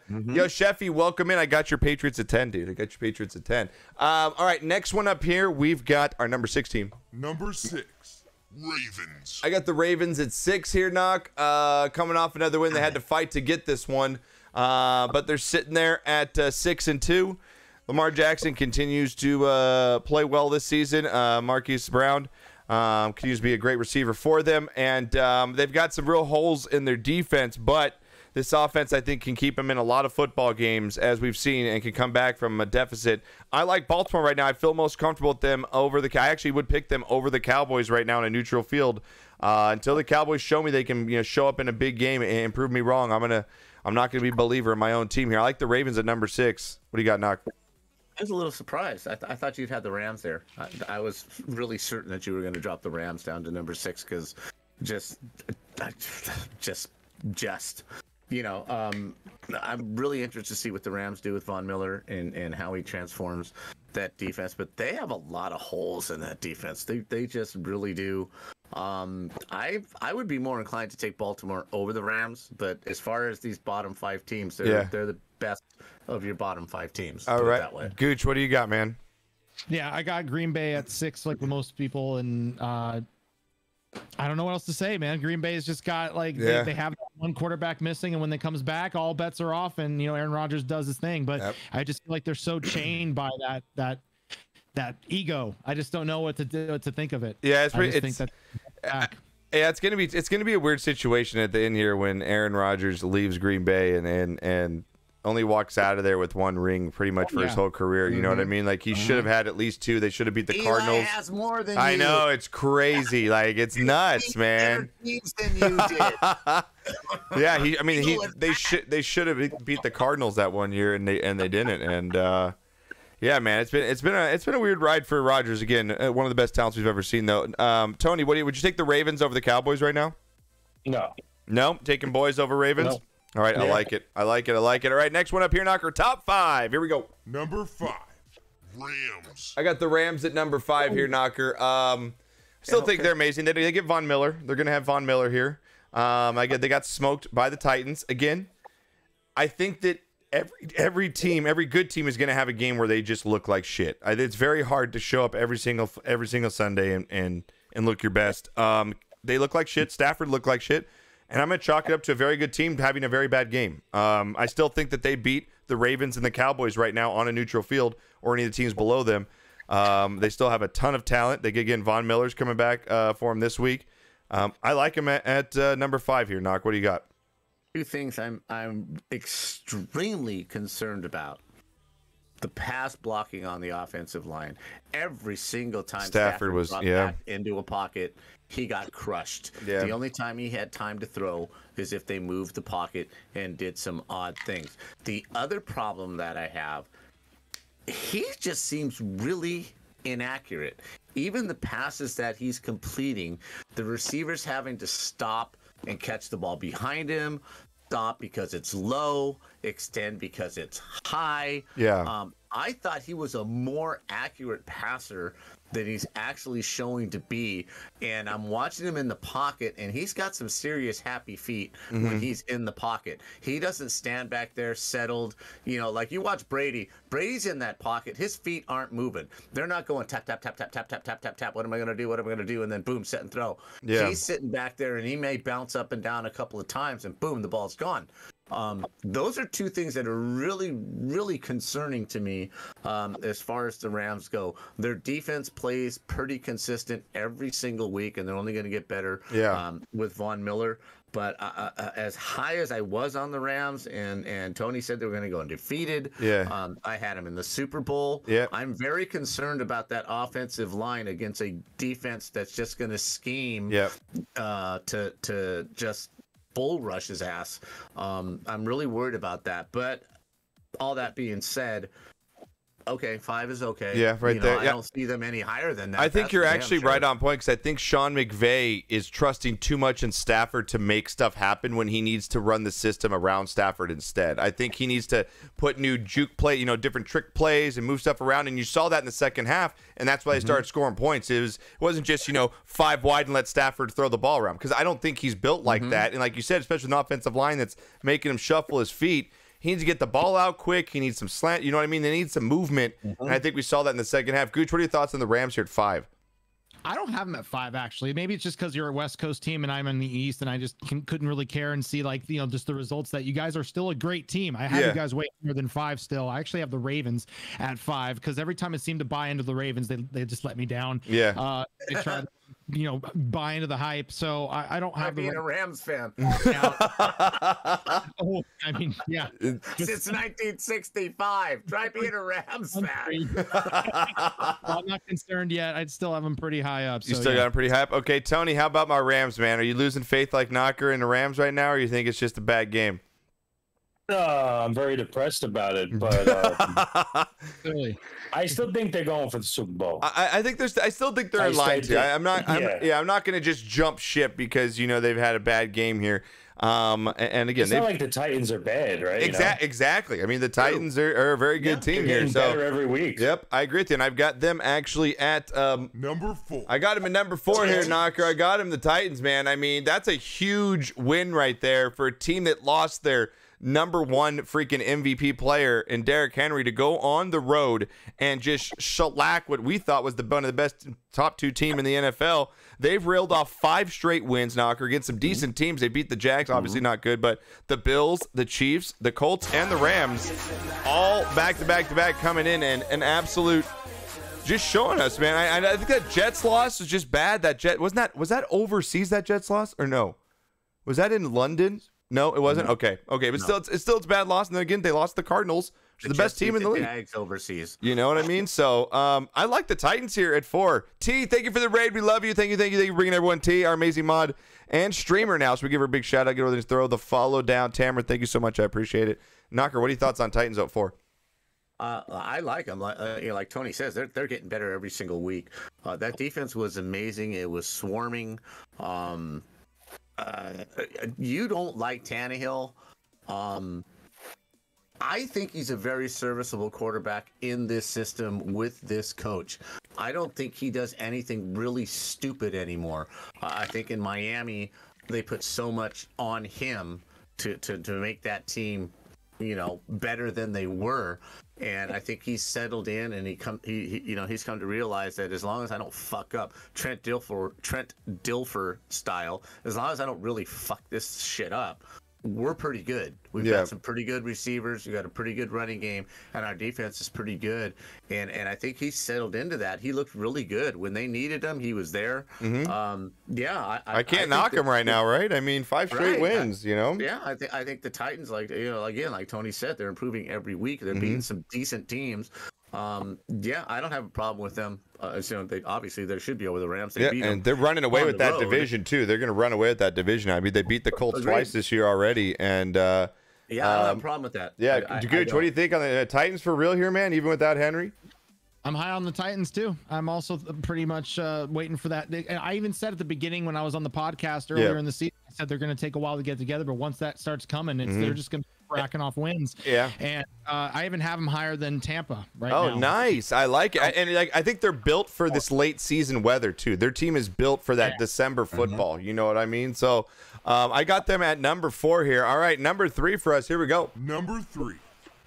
yo, Sheffy, welcome in. I got your Patriots at 10, dude. I got your Patriots at 10. All right, next one up here, we've got our number 6 team. Number 6, Ravens. I got the Ravens at 6 here, Knock. Coming off another win. They had to fight to get this one. But they're sitting there at 6-2. Lamar Jackson continues to play well this season. Marquise Brown continues to be a great receiver for them. And they've got some real holes in their defense, but this offense, I think, can keep them in a lot of football games, as we've seen, and can come back from a deficit. I like Baltimore right now. I feel most comfortable with them over the – I actually would pick them over the Cowboys right now in a neutral field. Until the Cowboys show me they can show up in a big game and prove me wrong, I'm not going to be a believer in my own team here. I like the Ravens at number 6. What do you got, Knock? I was a little surprised. I thought you'd had the Rams there. I was really certain that you were going to drop the Rams down to number 6 because just I'm really interested to see what the Rams do with Von Miller and how he transforms that defense. But they have a lot of holes in that defense. They just really do. I would be more inclined to take Baltimore over the Rams, but as far as these bottom 5 teams, they're the best of your bottom 5 teams. All right, Gooch, what do you got, man? Yeah, I got Green Bay at 6, like with most people, and I don't know what else to say, man. Green Bay has just got they have one quarterback missing, and when they comes back, all bets are off, and Aaron Rodgers does his thing. But I just feel like they're so chained by that ego. I just don't know what to think of it. Yeah, it's gonna be a weird situation at the end here when Aaron Rodgers leaves Green Bay and only walks out of there with 1 ring pretty much for his whole career. You know what I mean? Like, he should have had at least 2. They should have beat the Cardinals. Has more than I you. know, it's crazy. Like, it's nuts, man. Teams than you did. Yeah, they should have beat the Cardinals that 1 year, and they didn't. And yeah, man, it's been a weird ride for Rodgers again. One of the best talents we've ever seen, though. Tony, would you take the Ravens over the Cowboys right now? No, taking boys over Ravens. No. All right, I like it. All right, next one up here, Knocker. Top 5. Here we go. Number 5, Rams. I got the Rams at number 5 here, Knocker. Still think they're amazing. They get Von Miller. They're going to have Von Miller here. They got smoked by the Titans. Again, I think that every good team is going to have a game where they just look like shit. It's very hard to show up every single Sunday and look your best. They look like shit. Stafford looked like shit. And I'm going to chalk it up to a very good team having a very bad game. I still think that they beat the Ravens and the Cowboys right now on a neutral field or any of the teams below them. They still have a ton of talent. They get again, Von Miller's coming back for them this week. I like him at number 5 here, Knock. What do you got? 2 things I'm extremely concerned about. The pass blocking on the offensive line. Every single time Stafford was back into a pocket, he got crushed. Yeah. The only time he had time to throw is if they moved the pocket and did some odd things. The other problem that I have, he just seems really inaccurate. Even the passes that he's completing, the receivers having to stop and catch the ball behind him, stop because it's low, extend because it's high. Yeah. I thought he was a more accurate passer than he's actually showing to be. And I'm watching him in the pocket, and he's got some serious happy feet when he's in the pocket. He doesn't stand back there settled. Like you watch Brady. Brady's in that pocket. His feet aren't moving. They're not going tap, tap, tap, tap, tap, tap, tap, tap, tap. What am I going to do? What am I going to do? And then boom, set and throw. Yeah. He's sitting back there, and he may bounce up and down a couple of times, and boom, the ball's gone. Those are 2 things that are really, really concerning to me as far as the Rams go. Their defense plays pretty consistent every single week, and they're only going to get better with Von Miller. But as high as I was on the Rams, and Tony said they were going to go undefeated, I had them in the Super Bowl. Yeah. I'm very concerned about that offensive line against a defense that's just going to scheme to just bull rush his ass. I'm really worried about that. But all that being said, okay, 5 is okay. Yeah, right there. I don't see them any higher than that. I think you're actually sure. right on point because I think Sean McVay is trusting too much in Stafford to make stuff happen when he needs to run the system around Stafford instead. I think he needs to put new juke play, different trick plays and move stuff around. And you saw that in the second half, and that's why they started scoring points. It wasn't just 5 wide and let Stafford throw the ball around because I don't think he's built like that. And like you said, especially with an offensive line that's making him shuffle his feet. He needs to get the ball out quick. He needs some slant. You know what I mean? They need some movement. And I think we saw that in the second half. Gooch, what are your thoughts on the Rams here at 5? I don't have them at 5, actually. Maybe it's just because you're a West Coast team and I'm in the East, and I just couldn't really care and see just the results that you guys are still a great team. I have you guys way more than 5 still. I actually have the Ravens at 5 because every time I seem to buy into the Ravens, they just let me down. Yeah. They try to buy into the hype. So I don't have being a Rams fan. I mean, yeah. Since 1965. Try being a Rams fan. I'm not concerned yet. I'd still have them pretty high up. You still got them pretty high up? Okay, Tony, how about my Rams, man? Are you losing faith like Knocker in the Rams right now, or you think it's just a bad game? I'm very depressed about it, but really, I still think they're going for the Super Bowl. I still think they're in line too. I'm not going to just jump ship because they've had a bad game here. And again, it's not like the Titans are bad, right? Exactly. I mean, the Titans are a very good team here. So better every week. Yep, I agree with you. And I've got them actually at number 4. I got him at number 4 here, Knocker. I got him, the Titans, man. I mean, that's a huge win right there for a team that lost their number 1 freaking MVP player in Derrick Henry to go on the road and just shellac what we thought was one of the best top 2 team in the NFL. They've reeled off 5 straight wins, Knocker, against some decent teams. They beat the Jags, obviously not good, but the Bills, the Chiefs, the Colts, and the Rams, all back-to-back coming in and an absolute just showing us, man. I think that Jets loss was just bad. That was that overseas, that Jets loss, or no? Was that in London? No, it wasn't. Okay, but no. Still it's a bad loss. And then again, they lost the Cardinals, which is the best team in the league. Jags overseas. You know what I mean? So I like the Titans here at 4. T, thank you for the raid. We love you. Thank you for bringing everyone. T, our amazing mod and streamer now. So we give her a big shout out. Get over there and throw the follow down. Tamara, thank you so much. I appreciate it. Knocker, what are your thoughts on Titans at 4? I like them. Like Tony says, they're getting better every single week. That defense was amazing. It was swarming. You don't like Tannehill. I think he's a very serviceable quarterback in this system with this coach. I don't think he does anything really stupid anymore. I think in Miami, they put so much on him to make that team, better than they were. And I think he's settled in, and he's come to realize that as long as I don't fuck up Trent Dilfer style, as long as I don't really fuck this shit up, we're pretty good. We've got some pretty good receivers. We've got a pretty good running game, and our defense is pretty good. And I think he's settled into that. He looked really good when they needed him. He was there. I can't knock him right now, right? I mean, 5 straight wins. Yeah, I think the Titans, again, like Tony said, they're improving every week. They're beating some decent teams. I don't have a problem with them. Obviously, they should be over the Rams. They beat them and they're running away with that division too. They're going to run away with that division. I mean, they beat the Colts twice this year already, and I don't have a problem with that. Yeah, Gooch, what do you think on the Titans for real here, man? Even without Henry? I'm high on the Titans too. I'm also pretty much waiting for that. And I even said at the beginning when I was on the podcast earlier in the season, I said they're going to take a while to get together, but once that starts coming, they're just going to be racking off wins. Yeah. And I even have them higher than Tampa right now. Oh, nice. I like it. And I think they're built for this late season weather too. Their team is built for that December football. You know what I mean? So I got them at number 4 here. All right, number 3 for us. Here we go. Number 3.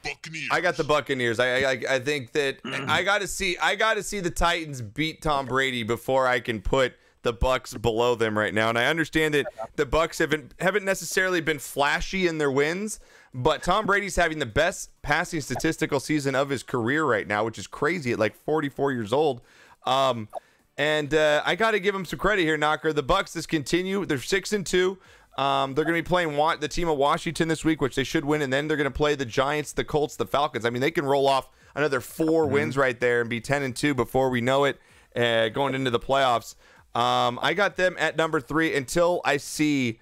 Buccaneers. I got the Buccaneers. I think that I got to see the Titans beat Tom Brady before I can put the Bucks below them right now. And I understand that the Bucks haven't necessarily been flashy in their wins, but Tom Brady's having the best passing statistical season of his career right now, which is crazy at like 44 years old. And I got to give him some credit here, Knocker. The Bucks just continue. They're 6-2. They're going to be playing the team of Washington this week, which they should win, and then they're going to play the Giants, the Colts, the Falcons. I mean, they can roll off another 4 wins right there and be 10-2 before we know it, going into the playoffs. I got them at number 3 until I see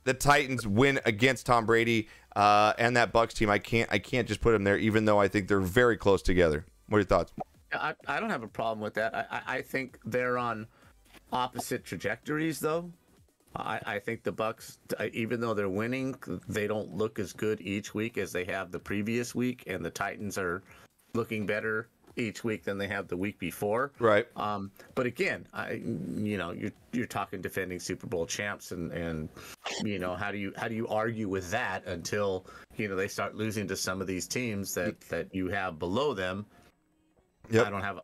the Titans win against Tom Brady and that Bucs team. I can't just put them there, even though I think they're very close together. What are your thoughts? I don't have a problem with that. I think they're on opposite trajectories, though. I think the Bucs, even though they're winning, they don't look as good each week as they have the previous week, and the Titans are looking better each week than they have the week before. Right. But again, you're talking defending Super Bowl champs, and how do you argue with that until they start losing to some of these teams that you have below them. Yep. I don't have,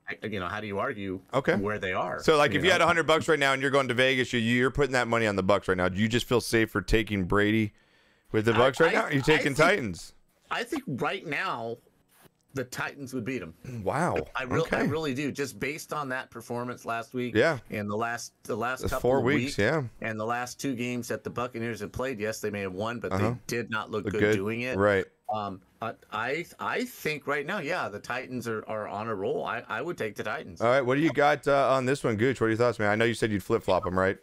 how do you argue where they are? So, like, if you had $100 right now and you're going to Vegas, you're putting that money on the Bucs right now. Do you just feel safe for taking Brady with the Bucs right now? Or are you taking Titans? I think right now the Titans would beat them. Wow. I really do. Just based on that performance last week. Yeah. And the last couple 4 of weeks. Yeah. And the last 2 games that the Buccaneers have played. Yes, they may have won, but they did not look good doing it. Right. I think right now, the Titans are on a roll. I would take the Titans. All right, what do you got on this one, Gooch? What are your thoughts, man? I know you said you'd flip-flop them, right?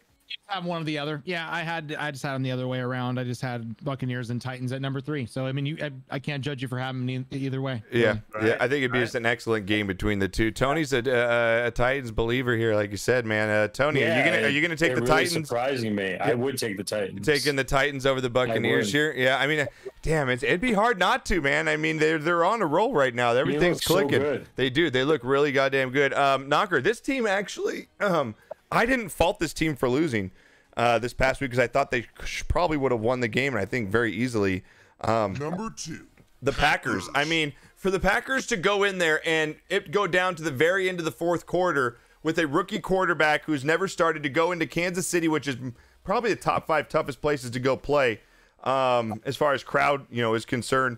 have one or the other. Yeah, I just had them the other way around. I just had Buccaneers and Titans at number 3. So I mean, I can't judge you for having them either way. Yeah, Right. yeah. I think it'd be just an excellent game between the two. Tony's a Titans believer here, like you said, man. Tony, are you gonna take the really Titans? Surprising me. I would take the Titans. Taking the Titans over the Buccaneers would. here? Yeah, I mean, damn, it'd be hard not to, man. I mean, they're on a roll right now. Everything's look so clicking. good. They do. They look really goddamn good. Knocker, this team actually, I didn't fault this team for losing this past week because I thought they probably would have won the game, and I think very easily. Number 2. The Packers. I mean, for the Packers to go in there and it go down to the very end of the fourth quarter with a rookie quarterback who's never started to go into Kansas City, which is probably the top 5 toughest places to go play as far as crowd, is concerned.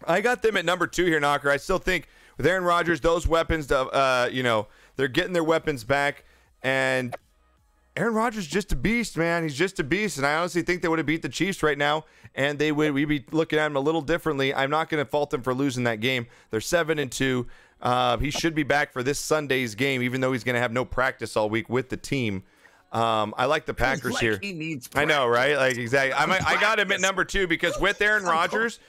I got them at number 2 here, Knocker. I still think with Aaron Rodgers, those weapons, they're getting their weapons back, and Aaron Rodgers is just a beast, man. He's just a beast, and I honestly think they would have beat the Chiefs right now, and we'd be looking at him a little differently. I'm not going to fault them for losing that game. They're 7-2. He should be back for this Sunday's game, even though he's going to have no practice all week with the team. I like the Packers here. He needs I know, practice. right? Like exactly. I got him at number 2 because with Aaron Rodgers,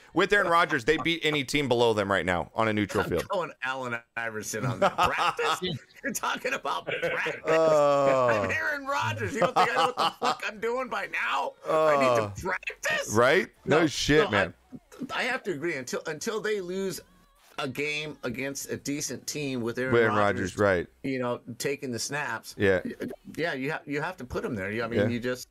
they beat any team below them right now on a neutral field. I'm going Allen Iverson on that. Practice? You're talking about practice. Oh. I'm Aaron Rodgers. You don't think I know what the fuck I'm doing by now? I need to practice. Right? No shit, man. I have to agree. Until they lose a game against a decent team with Aaron Rodgers, right? Taking the snaps. Yeah. You have to put him there. I mean, Yeah. you just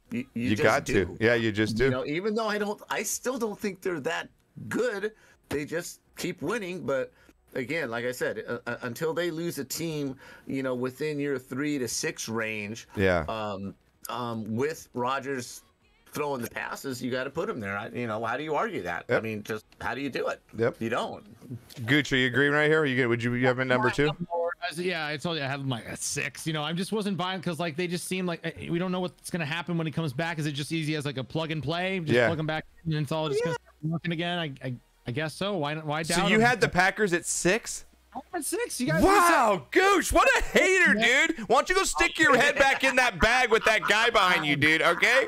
got do. to. Yeah, you just do. Even though I still don't think they're that good. They just keep winning. But again, like I said, until they lose a team, within your 3 to 6 range. Yeah. With Rodgers throwing the passes, you got to put him there. How do you argue that? Yep. I mean, just how do you do it? Yep. You don't. Gooch, are you agreeing right here? Would you have him at number 2? Yeah, I told you I had him like at 6. I just wasn't buying because like they just seem like we don't know what's gonna happen when he comes back. Is it just easy as like a plug and play? Just plug him back in and it's all just gonna start working again. I guess so. Why doubt? So you had the Packers at 6? I'm at 6. You guys. Wow, Gooch, what a hater, dude. Why don't you go stick your head back in that bag with that guy behind you, dude, okay?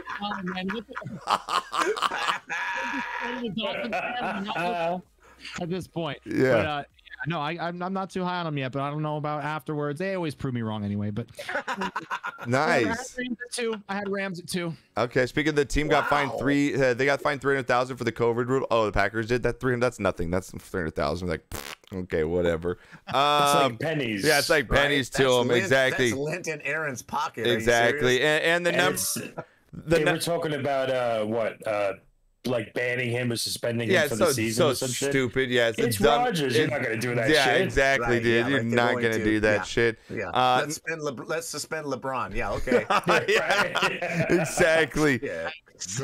At this point. Yeah. But, no, I'm not too high on them yet, but I don't know about afterwards. They always prove me wrong anyway. But nice. I had Rams at 2. Okay, speaking of the team, got fined they got fined $300,000 for the COVID rule. Oh, the Packers did that. That's nothing. That's $300,000. Like, okay, whatever. It's like pennies. Yeah, it's like pennies to them. Exactly. That's lint in Aaron's pocket. Exactly. And the numbers. They were talking about like banning him or suspending him for the season. So stupid. Yeah, it's Rodgers. You're not gonna do that. Yeah, shit. exactly, Right, dude. yeah, You're like not gonna do that shit. Yeah. Let's suspend LeBron. Yeah. Okay. Yeah, exactly. Yeah.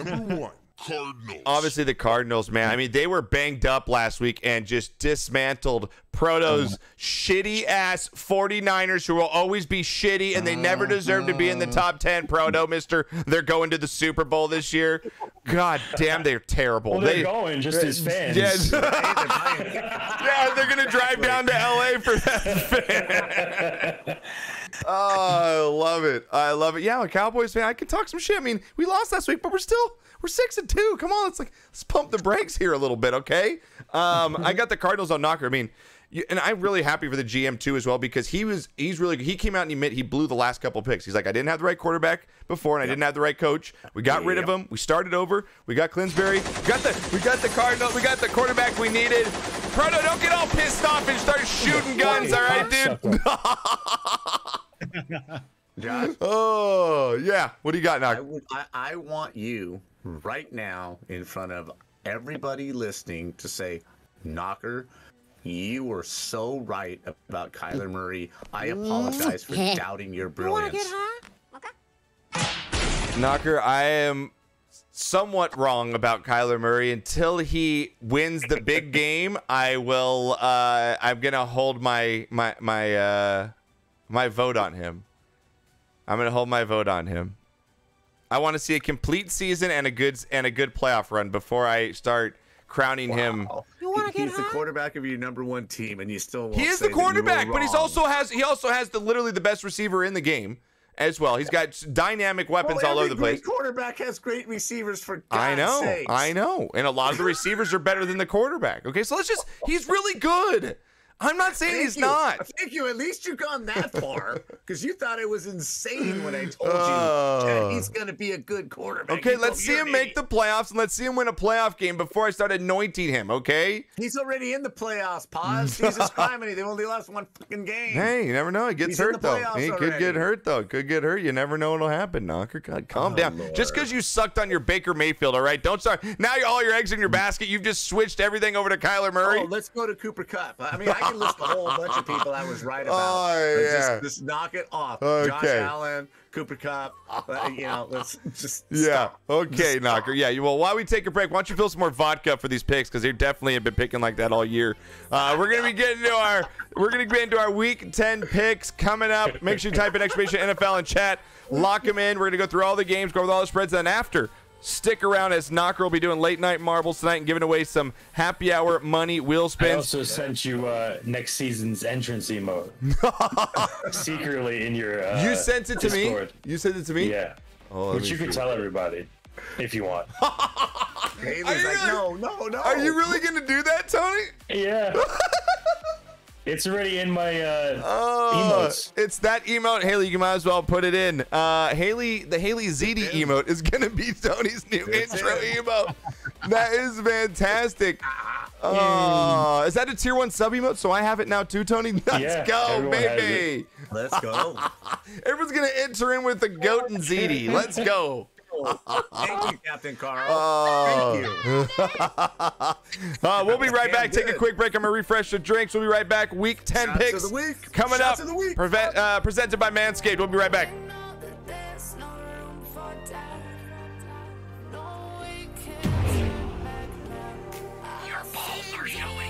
Number 1. Cardinals. Obviously, the Cardinals, man. I mean, they were banged up last week and just dismantled Proto's shitty ass 49ers, who will always be shitty and they never deserve to be in the top 10. Proto, mister. They're going to the Super Bowl this year. God damn, they're terrible. Well, they're going just as fans. Yes. Yeah, they're going to drive down to LA for that. Oh, I love it. I love it. Yeah, I'm a Cowboys fan. I can talk some shit. I mean, we lost last week, but we're 6-2. Come on, let's pump the brakes here a little bit, okay? I got the Cardinals on Knocker. I mean, and I'm really happy for the GM too as well because he came out and admitted he blew the last couple picks. He's like, I didn't have the right quarterback before, and I didn't have the right coach. We got rid of him. We started over. We got Clinsbury. We got the Cardinals. We got the quarterback we needed. Proto, don't get all pissed off and start shooting guns, all right, dude? Josh? Oh yeah. What do you got, Knock? I want you right now in front of everybody listening to say, Knocker, you were so right about Kyler Murray. I apologize for doubting your brilliance. Knocker, I am somewhat wrong about Kyler Murray. Until he wins the big game, I will. I'm gonna hold my vote on him. I'm gonna hold my vote on him. I want to see a complete season and a good playoff run before I start crowning him. He's the quarterback of your number 1 team, and you still won't He is say the quarterback, that you were but he wrong. also has literally the best receiver in the game. as well. He's got dynamic weapons all over the place. Every quarterback has great receivers, for I God's know, sakes. I know. And a lot of the receivers are better than the quarterback. Okay, so he's really good. I'm not saying he's not. Thank you. At least you've gone that far, because you thought it was insane when I told you that he's going to be a good quarterback. Okay, let's see him make the playoffs, and let's see him win a playoff game before I start anointing him, okay? He's already in the playoffs, Paz. He's just climbing. They only lost one fucking game. Hey, you never know. He gets hurt, though. He could get hurt, though. Could get hurt. You never know what'll happen, Knocker. God, calm down. Lord. Just because you sucked on your Baker Mayfield, all right? Don't start. Now all your eggs in your basket. You've just switched everything over to Kyler Murray. Oh, let's go to Cooper Kupp. I mean, I can list a whole bunch of people I was right about. Oh, but yeah. just knock it off. Okay. Josh Allen, Cooper Kupp. Let's just Yeah. Okay, Knocker. Yeah. Well, while we take a break, why don't you fill some more vodka for these picks, because they definitely have been picking like that all year. We're gonna get into our Week 10 picks coming up. Make sure you type in exclamation NFL in chat. Lock them in. We're gonna go through all the games, go over all the spreads. Then after, stick around, as Knocker will be doing late night marbles tonight and giving away some happy hour money wheel I spins. also sent you next season's entrance emote secretly in your. You sent it to Discord. me. You sent it to me. Yeah. Oh, Which you can tell everybody if you want. Haley's like, no. Are you really gonna do that, Tony? Yeah. It's already in my emotes. It's that emote, Haley. You might as well put it in. Haley, the Haley ZD emote is gonna be Tony's new intro emote. That is fantastic. Is that a tier 1 sub emote? So I have it now too, Tony. Let's go, baby. Let's go. Everyone's gonna enter in with the goat and ZD. Let's go. Thank you, Captain Carl. Thank you. We'll be right back. Take a quick break. I'm gonna refresh the drinks. We'll be right back. Week 10 Shots picks of the week. coming Shots up. of the week. Presented by Manscaped. We'll be right back. Your balls are showing.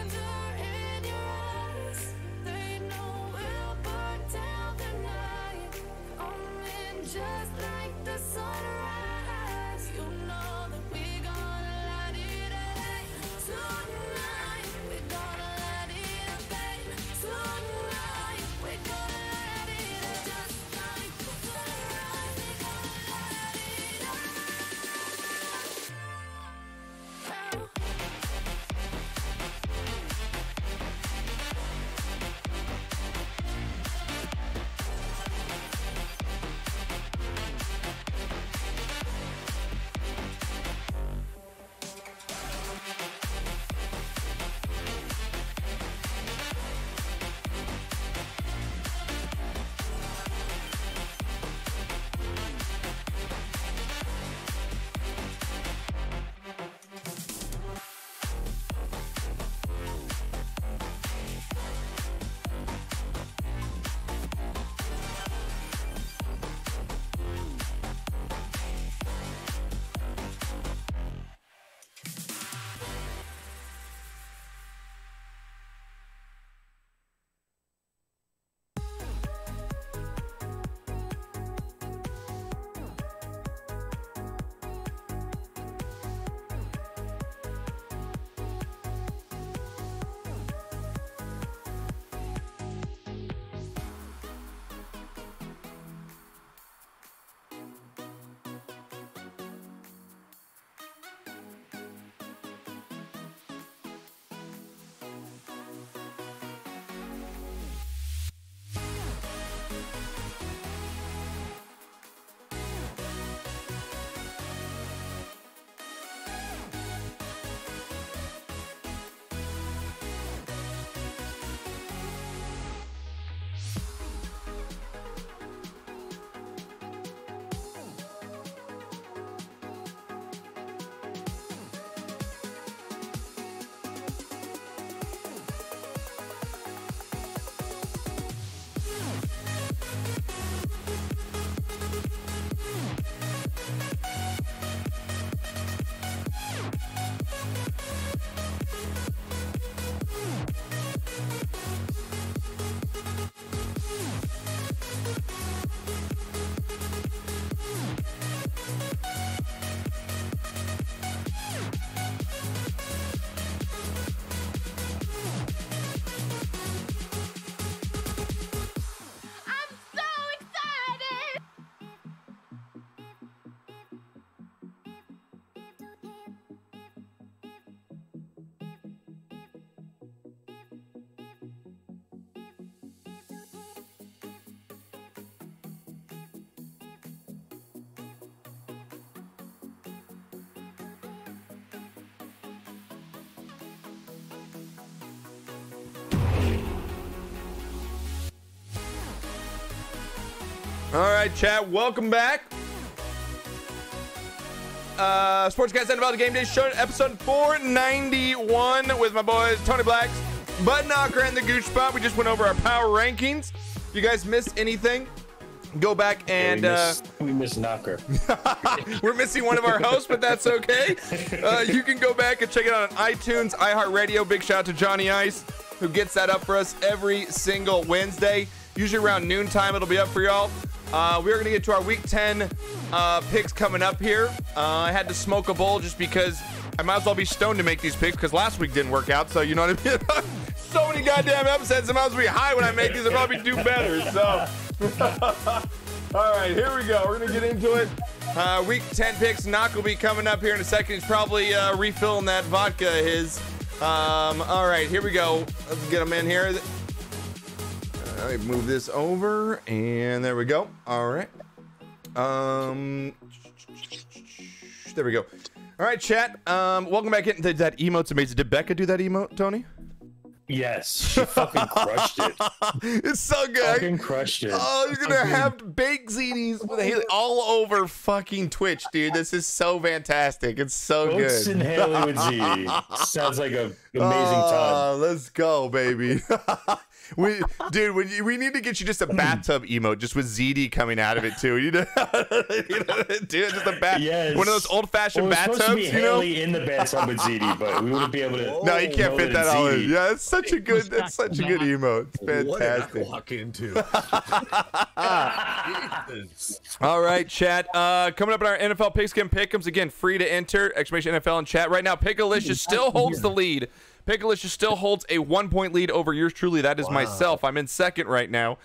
Just like the sunrise, you know that we gonna light it up tonight. We gonna light it up, baby. Tonight we gonna light it up just like the All right, chat. Welcome back. Sportscast NFL Game Day Show, episode 491 with my boys Tony Blacks, Bud Knocker, and the Gooch Spot. We just went over our power rankings. If you guys missed anything, go back and we miss Knocker. We're missing one of our hosts, but that's okay. You can go back and check it out on iTunes, iHeartRadio. Big shout out to Johnny Ice, who gets that up for us every single Wednesday. Usually around noontime, it'll be up for y'all. We're going to get to our Week 10 picks coming up here. I had to smoke a bowl just because I might as well be stoned to make these picks because last week didn't work out. So, you know what I mean? So many goddamn upsets. I might as well be high when I make these. I'll probably do better. So, all right, here we go. We're going to get into it. Week 10 picks. Knock will be coming up here in a second. He's probably refilling that vodka of his. All right, here we go. Let's get him in here. I move this over, and there we go. All right. There we go. All right, chat. Welcome back into that emote's amazing. Did Becca do that emote, Tony? Yes, she fucking crushed it. It's so good. Fucking crushed it. Oh, you're gonna have baked ziti's with Haley all over fucking Twitch, dude. This is so fantastic. It's so Oats good. and Haley with ziti. Sounds like an amazing time. Let's go, baby. We need to get you just a bathtub emote, just with ZD coming out of it too. You know, dude, just a Yes. one of those old-fashioned Well, it was bathtubs. supposed to be You know, Haley in the bathtub with ziti, but we wouldn't be able to. no, you can't know fit that that all in. ZD. Yeah, it's such a good, that's such a good emote. It's fantastic. What did I walk into? All right, chat. Coming up in our NFL Pigskin Pick'ems, again, free to enter. Exclamation NFL in chat. Right now, Pickalicious still holds the lead. Pickalicious still holds a 1-point lead over yours truly. That is myself. I'm in second right now.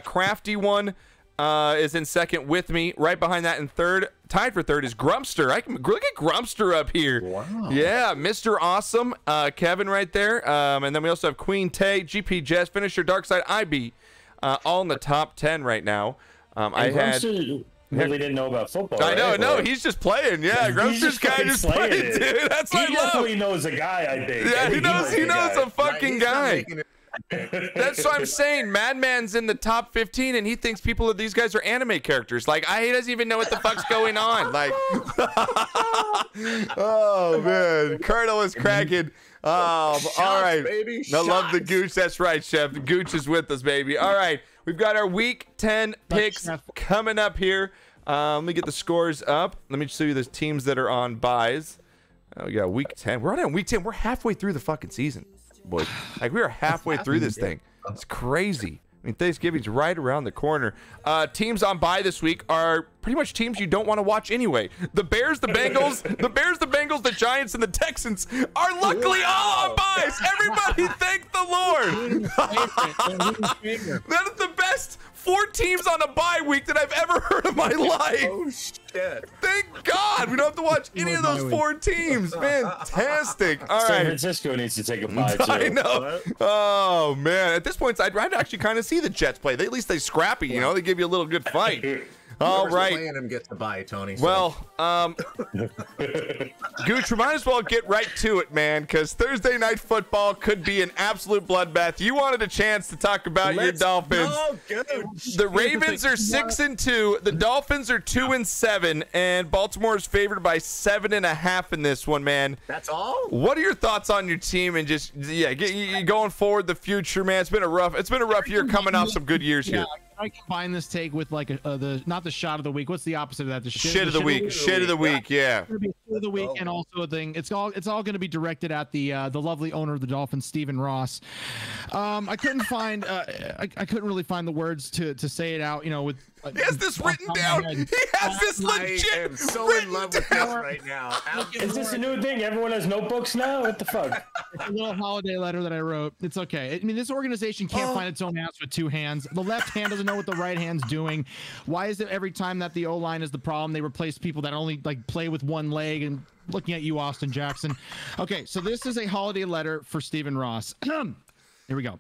Crafty One is in second with me. Right behind that in third, tied for third, is Grumpster. I can look at Grumpster up here. Wow. Yeah, Mr. Awesome, Kevin right there. And then we also have Queen Tay, GP Jess, Finisher, Darkside, IB, all in the top 10 right now. I had. Really didn't know about football. I know, right? no, he's just playing. Yeah, Grumpster's guy just playing, dude. That's what I He love. definitely knows a guy, I think. Yeah, he knows a fucking guy. It That's what I'm saying. Madman's in the top 15, and he thinks these guys are anime characters. Like, he doesn't even know what the fuck's going on. Like, oh man, Colonel is cracking. All right, baby, I love the shots. Gooch. That's right, Chef. The Gooch is with us, baby. All right, we've got our Week 10 picks coming up here. Let me get the scores up. Let me show you the teams that are on buys. Oh, yeah, Week 10. We're on Week 10. We're halfway through the fucking season, boys. Like, we are halfway through this thing. It's crazy. I mean, Thanksgiving's right around the corner. Teams on bye this week are pretty much teams you don't want to watch anyway. The Bears, the Bengals, the Giants, and the Texans are luckily all on buys. Everybody thank the Lord. That is the best 4 teams on a bye week that I've ever heard in my life. Oh shit! Thank God we don't have to watch any of those 4 teams. Fantastic. All San right. Francisco needs to take a bye too. I know. Oh man, at this point, I'd actually kind of see the Jets play. At least they scrappy, you know. They give you a little good fight. All right. Playing him gets the bye, Tony. So. Well, Gooch, we might as well get right to it, man, because Thursday night football could be an absolute bloodbath. You wanted a chance to talk about your Dolphins. Oh, Gooch. The Ravens are 6-2. The Dolphins are 2-7, and Baltimore is favored by 7.5 in this one, man. That's all. What are your thoughts on your team and just going forward, the future, man? It's been a rough year, coming off some good years here. I combine this take with like not the shot of the week. What's the opposite of that? The Shit of the week. Shit of the week. Yeah. It's gonna be shit of the week, and also a thing. It's all going to be directed at the lovely owner of the Dolphins, Stephen Ross. I couldn't find I couldn't really find the words to say it out. You know, with he has this written down. He has this legit. I am so in love with this right now. Is this a new thing? Everyone has notebooks now? What the fuck? It's a little holiday letter that I wrote. It's okay. I mean, this organization can't find its own ass with 2 hands. The left hand doesn't know what the right hand's doing. Why is it every time that the O-line is the problem, they replace people that only like play with one leg? And looking at you, Austin Jackson. Okay, so this is a holiday letter for Stephen Ross. Here we go.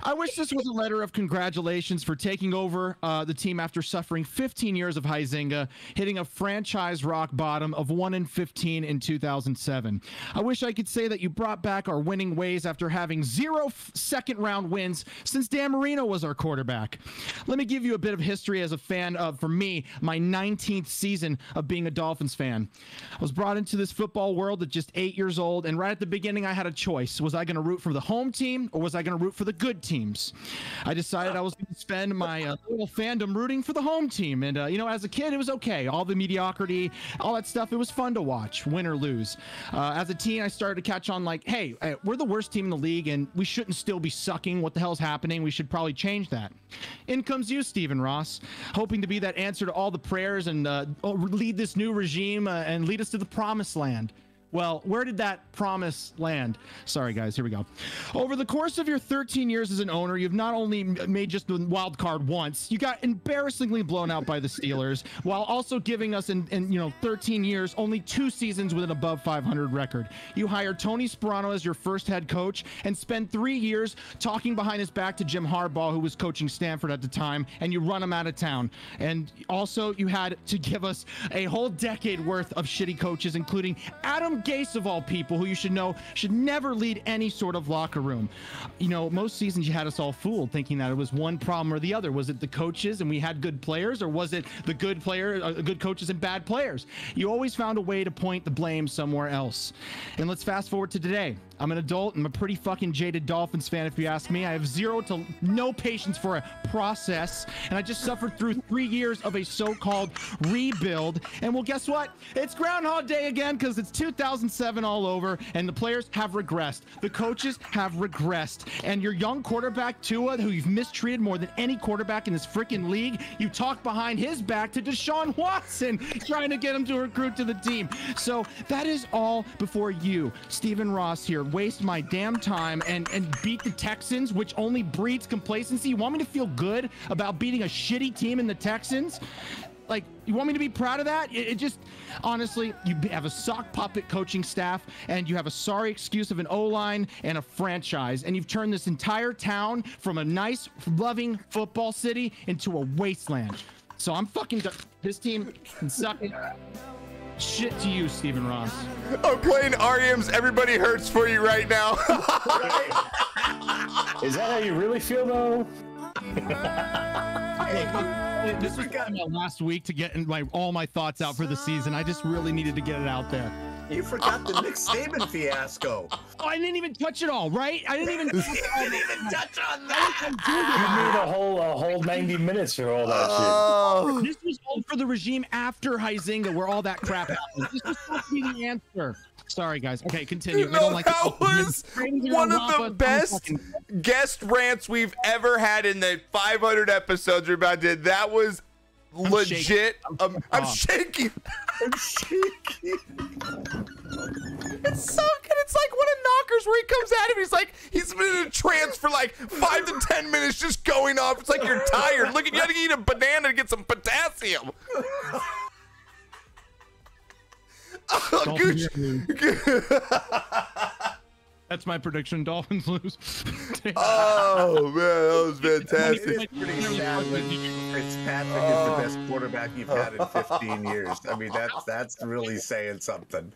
I wish this was a letter of congratulations for taking over the team after suffering 15 years of Huizinga, hitting a franchise rock bottom of 1-15 in 2007. I wish I could say that you brought back our winning ways after having 0 second-round wins since Dan Marino was our quarterback. Let me give you a bit of history as a fan of, for me, my 19th season of being a Dolphins fan. I was brought into this football world at just 8 years old, and right at the beginning, I had a choice. Was I going to root for the home team, or was I going to root for the good teams? I decided I was going to spend my little fandom rooting for the home team. And, you know, as a kid, it was okay. All the mediocrity, all that stuff, it was fun to watch, win or lose. As a teen, I started to catch on like, hey, we're the worst team in the league, and we shouldn't still be sucking. What the hell's happening? We should probably change that. In comes you, Stephen Ross, hoping to be that answer to all the prayers and lead this new regime and lead us to the promised land. Well, where did that promise land? Sorry, guys. Here we go. Over the course of your 13 years as an owner, you've not only made just the wild card once, you got embarrassingly blown out by the Steelers, while also giving us, in 13 years, only 2 seasons with an above 500 record. You hired Tony Sperano as your first head coach and spent 3 years talking behind his back to Jim Harbaugh, who was coaching Stanford at the time, and you run him out of town. And also, you had to give us a whole decade worth of shitty coaches, including Adam Gase, of all people, who you should know should never lead any sort of locker room. You know, most seasons you had us all fooled, thinking that it was one problem or the other. Was it the coaches and we had good players, or was it the good coaches and bad players? You always found a way to point the blame somewhere else. And let's fast forward to today. I'm an adult. I'm a pretty fucking jaded Dolphins fan, if you ask me. I have 0 to no patience for a process, and I just suffered through 3 years of a so-called rebuild. And well, guess what? It's Groundhog Day again, because it's 2007 all over, and the players have regressed. The coaches have regressed. And your young quarterback, Tua, who you've mistreated more than any quarterback in this freaking league, you talk behind his back to Deshaun Watson, trying to get him to recruit to the team. So that is all before you, Stephen Ross, here, waste my damn time and beat the Texans, which only breeds complacency. You want me to feel good about beating a shitty team in the Texans? Like, you want me to be proud of that? It just, honestly, you have a sock puppet coaching staff, and you have a sorry excuse of an O-line and a franchise, and you've turned this entire town from a nice, loving football city into a wasteland. So I'm fucking done. This team can suck it. Shit to you, Stephen Ross. I'm playing REM's Everybody Hurts for you right now. Is that how you really feel, though? This was kind of my last week to get all my thoughts out for the season. I just really needed to get it out there. You forgot the Nick Saban fiasco. Oh, I didn't even touch it all, right? I didn't even touch on that. You need a whole 90 minutes for all that shit. This was all for the regime after Huizinga, where all that crap happened. This was supposed to be the answer. Sorry, guys. Okay, continue. You know, that was one of the best guest rants we've ever had in the 500 episodes we're about to do. That was legit. I'm shaking. I'm shaking. It's so good. It's like one of Knockers where he comes at him. He's like, he's been in a trance for like 5 to 10 minutes just going off. It's like you're tired. Look, you gotta eat a banana to get some potassium. Oh, that's my prediction. Dolphins lose. Oh man, that was fantastic. It's pretty sad when Fitzpatrick is the best quarterback you've had in 15 years. I mean, that's really saying something.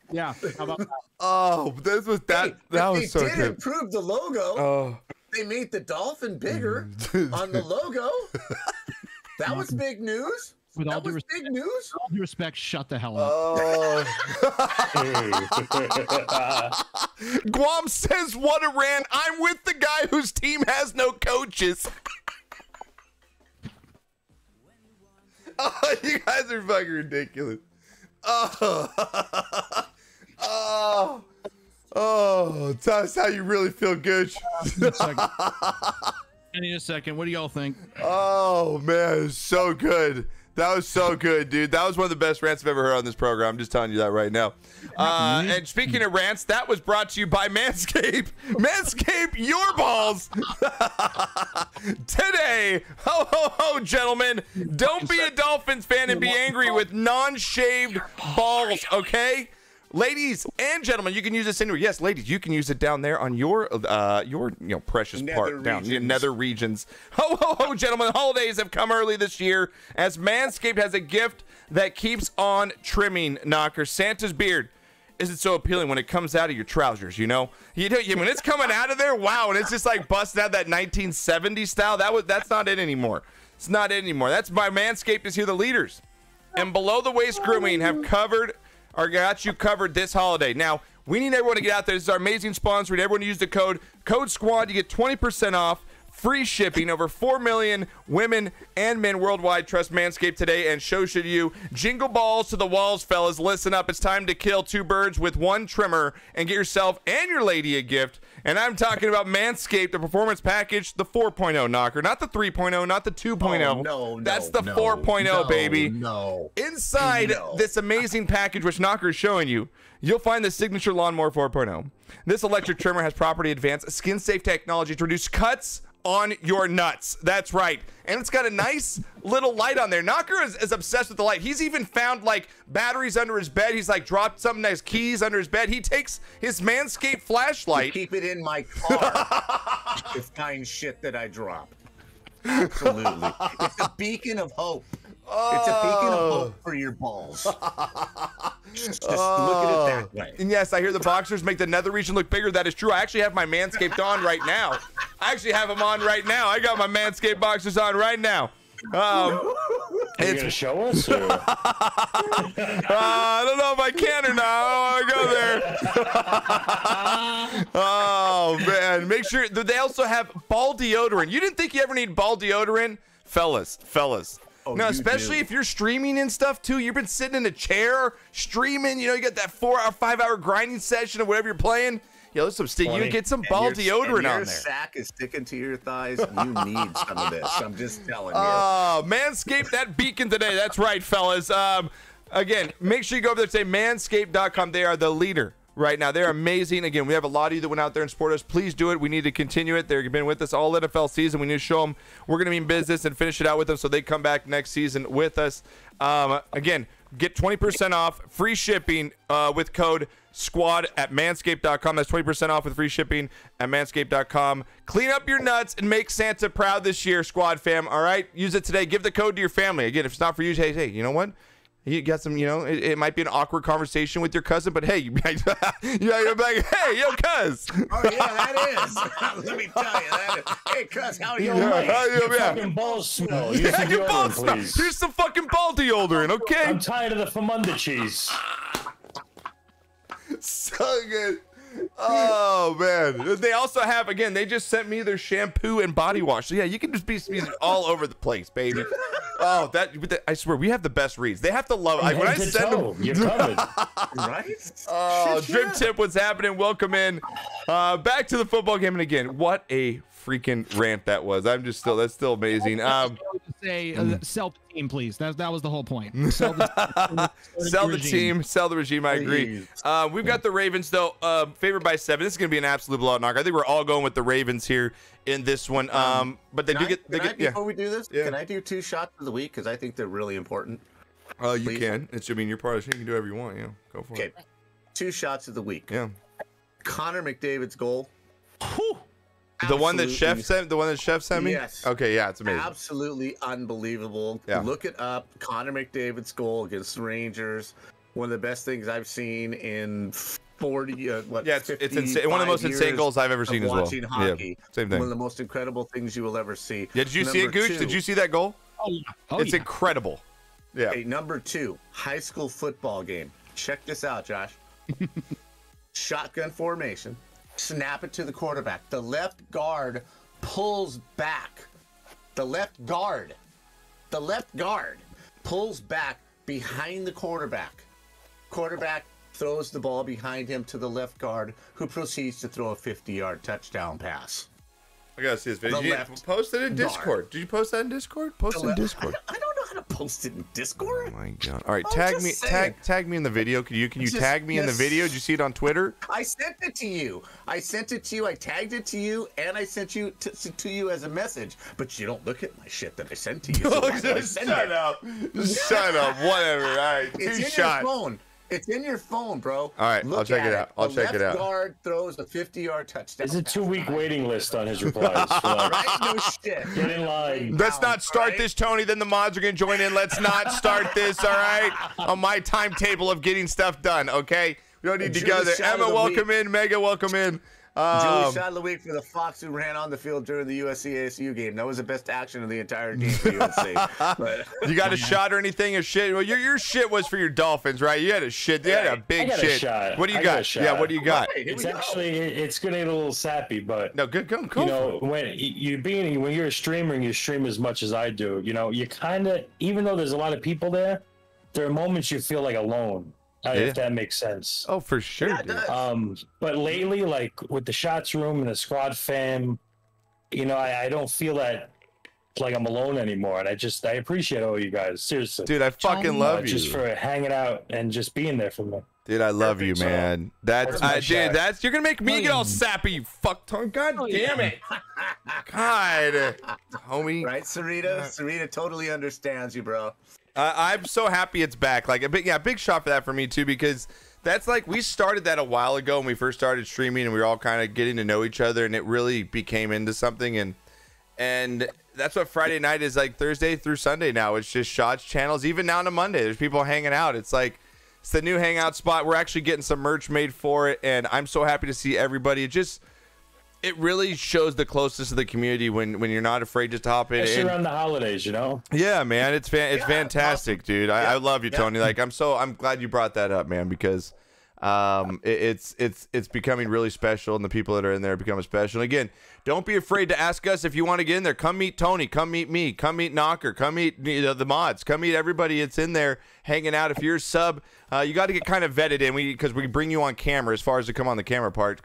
Yeah. How about that? Oh, this was that. That was so good. They did improve the logo. Oh. They made the dolphin bigger on the logo. That was big news. With all that was big news. With all due respect, shut the hell up. Guam says, what a rant. I'm with the guy whose team has no coaches. Oh, you guys are fucking ridiculous. Oh, tell us how you really feel, Gooch. I need a second. What do y'all think? Oh, man, it's so good. That was so good, dude. That was one of the best rants I've ever heard on this program. I'm just telling you that right now. And speaking of rants, that was brought to you by Manscaped. Manscaped your balls today. Ho, ho, ho, gentlemen. Don't be a Dolphins fan and be angry with non-shaved balls, okay? Ladies and gentlemen, you can use this anywhere. Yes, ladies, you can use it down there on your precious part down in nether regions. Ho ho ho, gentlemen! Holidays have come early this year as Manscaped has a gift that keeps on trimming. Knocker, Santa's beard isn't so appealing when it comes out of your trousers. You know, when it's coming out of there, wow, and it's just like busting out that 1970s style. That's not it anymore. It's not it anymore. That's why Manscaped is here, the leaders, and below the waist grooming have got you covered this holiday. Now, we need everyone to get out there. This is our amazing sponsor. We need everyone to use the code SQUAD. You get 20% off, free shipping. Over 4 million women and men worldwide trust Manscaped today, and so should you. Jingle balls to the walls, fellas. Listen up. It's time to kill 2 birds with 1 trimmer and get yourself and your lady a gift. And I'm talking about Manscaped, the performance package, the 4.0 Knocker, not the 3.0, not the 2.0. No, that's the 4.0, baby. No. Inside this amazing package, which Knocker is showing you, you'll find the signature Lawnmower 4.0. This electric trimmer has property advanced skin-safe technology to reduce cuts on your nuts. That's right. And it's got a nice little light on there. Knocker is obsessed with the light. He's even found like batteries under his bed. He's like dropped some nice keys under his bed. He takes his Manscaped flashlight. Keep it in my car. To find shit that I drop. Absolutely. It's a beacon of hope. It's a beacon of hope for your balls. Just look at it that way. And yes, I hear the boxers make the nether region look bigger. That is true. I actually have my Manscaped on right now. I actually have them on right now. I got my Manscaped boxers on right now. Are you gonna show us? Or? I don't know if I can or not. I don't want to go there. Oh man, make sure they also have ball deodorant. You didn't think you ever need ball deodorant, fellas? Oh, no, especially if you're streaming and stuff too. You've been sitting in a chair streaming. You know, you got that 4 or 5 hour grinding session or whatever you're playing. Yeah, there's some stick. You can get some ball deodorant on there. Your sack is sticking to your thighs. You need some of this. I'm just telling you. Manscaped, that beacon today. That's right, fellas. Again, make sure you go over there and say manscaped.com. They are the leader right now. They're amazing. Again, we have a lot of you that went out there and supported us. Please do it. We need to continue it. They've been with us all NFL season. We need to show them we're going to be in business and finish it out with them so they come back next season with us. Again, get 20% off, free shipping with code SQUAD at manscaped.com. That's 20% off with free shipping at manscaped.com. Clean up your nuts and make Santa proud this year, Squad fam. All right? Use it today. Give the code to your family. Again, if it's not for you, hey, you know what? You got some, it might be an awkward conversation with your cousin, but hey, you're like, hey, yo, cuz. Oh, yeah, that is. Let me tell you, that is. Hey, cuz, how are you? Your fucking balls smell. Use the your balls deodorant, smell. please. Here's some fucking ball deodorant, okay? I'm tired of the famunda cheese. So good. Oh man, they also have, again, they just sent me their shampoo and body wash. So yeah, you can just be all over the place, baby. Oh, I swear we have the best reads. They have to love it. When I send them, you're covered. Right? Oh, Drip Tip, what's happening? Welcome in. Back to the football game, and again, what a freaking rant that was. That's still amazing. Sell the team, please. That was the whole point. Sell the team, sell the regime. I agree. We've got the Ravens though, favored by 7. This is gonna be an absolute blowout knock. I think we're all going with the Ravens here in this one. But Before we do this, can I do 2 shots of the week because I think they're really important? You can. You're part of the show. You can do whatever you want. Yeah, go for it. 2 shots of the week. Yeah. Connor McDavid's goal. Whew. The one that Chef sent me? Yes. Okay, yeah, it's amazing. Absolutely unbelievable. Yeah. Look it up. Connor McDavid's goal against the Rangers. One of the best things I've seen in 40 it's insane. One of the most insane goals I've ever seen as well. Watching hockey. Yeah, same thing. One of the most incredible things you will ever see. Yeah, did you see it, Gooch? Did you see that goal? It's incredible. Yeah. Okay, number 2, high school football game. Check this out, Josh. Shotgun formation. Snap it to the quarterback. The left guard pulls back. The left guard pulls back behind the quarterback. Quarterback throws the ball behind him to the left guard, who proceeds to throw a 50-yard touchdown pass. I gotta see this video. Did you post it in Discord? Did you post that in Discord? Post it in Discord. I don't know how to post it in Discord. Oh my god! All right, tag me in the video. Can you tag me in the video? Did you see it on Twitter? I sent it to you. I tagged it to you, and I sent you to you as a message. But you don't look at my shit that I sent to you. So Shut up. Shut up. Whatever. All right, it's 2 in shots. your phone. It's in your phone, bro. All right, I'll check it out. I'll check it out. The left guard throws a 50-yard touchdown. There's a 2-week waiting list on his replies. Right? No shit. Get in line. Let's not start this, Tony. Then the mods are going to join in. Let's not start this, all right? On my timetable of getting stuff done, okay? We don't need to go there. Emma, welcome in. Mega, welcome in. Julie shot of the week for the Fox who ran on the field during the USC ASU game. That was the best action of the entire game for USC. But, you got a shot or anything? A shit? Well, your shit was for your Dolphins, right? You had a shit. You had a big shit. Shot. What do you got? Yeah, what do you got? Right, It's actually it's gonna get a little sappy, but no, good. Go. You know, when you're a streamer and you stream as much as I do, you know, you kind of, even though there's a lot of people there are moments you feel like alone. If that makes sense. Oh, for sure. Yeah, but lately, like with the shots room and the squad fam, you know, I don't feel that like I'm alone anymore, and I appreciate all you guys. Seriously, dude, I fucking love you just for hanging out and just being there for me. Dude, I love you, man. That's you're gonna make me get all sappy, you fuck tongue. God damn it. God, homie. Right, Sarita? Sarita totally understands you, bro. I'm so happy it's back. Like big shot for that for me too, because that's like we started that a while ago when we first started streaming, and we were all kind of getting to know each other, and it really became into something. And that's what Friday night is like. Thursday through Sunday now, it's just shots channels. Even now on a Monday, there's people hanging out. It's like it's the new hangout spot. We're actually getting some merch made for it, and I'm so happy to see everybody. It really shows the closeness of the community when you're not afraid just to hop in. Especially around the holidays, you know. Yeah, man, it's fantastic, awesome. Dude. I love you, Tony. Like I'm glad you brought that up, man, because it's becoming really special, and the people that are in there are becoming special. And again, don't be afraid to ask us if you want to get in there. Come meet Tony. Come meet me. Come meet Knocker. Come meet the mods. Come meet everybody that's in there hanging out. If you're a sub, you got to get kind of vetted in because we bring you on camera as far as to come on the camera part.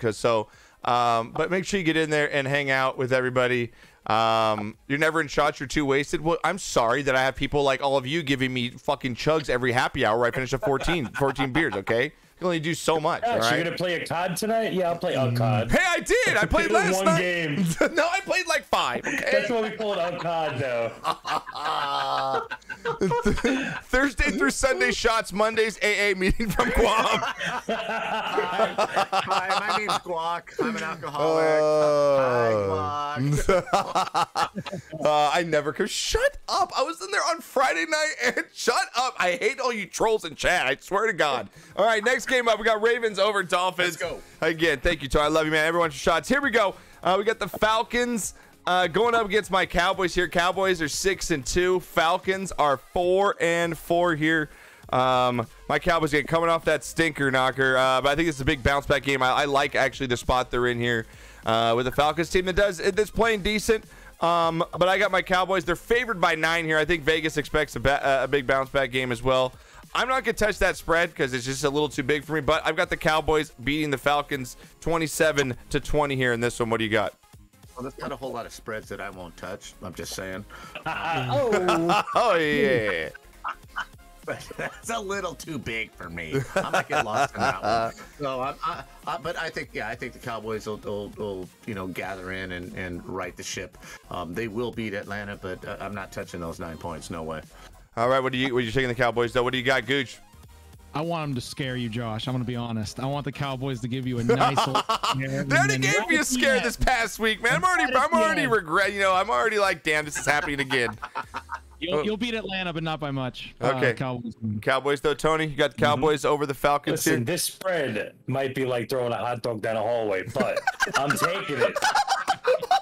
But make sure you get in there and hang out with everybody. You're never in shots, you're too wasted. Well, I'm sorry that I have people like all of you giving me fucking chugs every happy hour where I finish a 14 beers, okay? You can only do so much. Yeah, all right? You're gonna play a COD tonight? Yeah, I'll play a COD. Hey, I did. I played last one night. Game. No, I played like 5. Okay? That's what we call it on COD now. Thursday through Sunday shots, Mondays AA meeting from Guam. Hi, my name's Guac. I'm an alcoholic. Hi, Guac. I never could. Shut up. I was in there on Friday night and shut up. I hate all you trolls in chat. I swear to God. All right, next game up, we got Ravens over Dolphins. Let's go. Again, thank you, Tony. I love you, man. Everyone's shots. Here we go. We got the Falcons going up against my Cowboys here. Cowboys are 6-2. Falcons are 4-4 here. My Cowboys get coming off that stinker knocker, but I think it's a big bounce back game. I like actually the spot they're in here with the Falcons team that's playing decent. But I got my Cowboys. They're favored by 9 here. I think Vegas expects a big bounce back game as well. I'm not going to touch that spread because it's just a little too big for me, but I've got the Cowboys beating the Falcons 27-20 here in this one. What do you got? Well, there's not a whole lot of spreads that I won't touch. I'm just saying. Oh, yeah. But that's a little too big for me. I might get lost in that one. So, but I think the Cowboys will gather in and right the ship. They will beat Atlanta, but I'm not touching those 9 points. No way. All right, what are you taking the Cowboys though? What do you got, Gooch? I want them to scare you, Josh. I'm gonna be honest. I want the Cowboys to give you a nice little scare. They already gave me a scare this past week, man. I'm already regret. I'm already like, damn, this is happening again. You'll beat Atlanta, but not by much. Okay. Cowboys though, Tony. You got the Cowboys over the Falcons. Listen, this spread might be like throwing a hot dog down a hallway, but I'm taking it.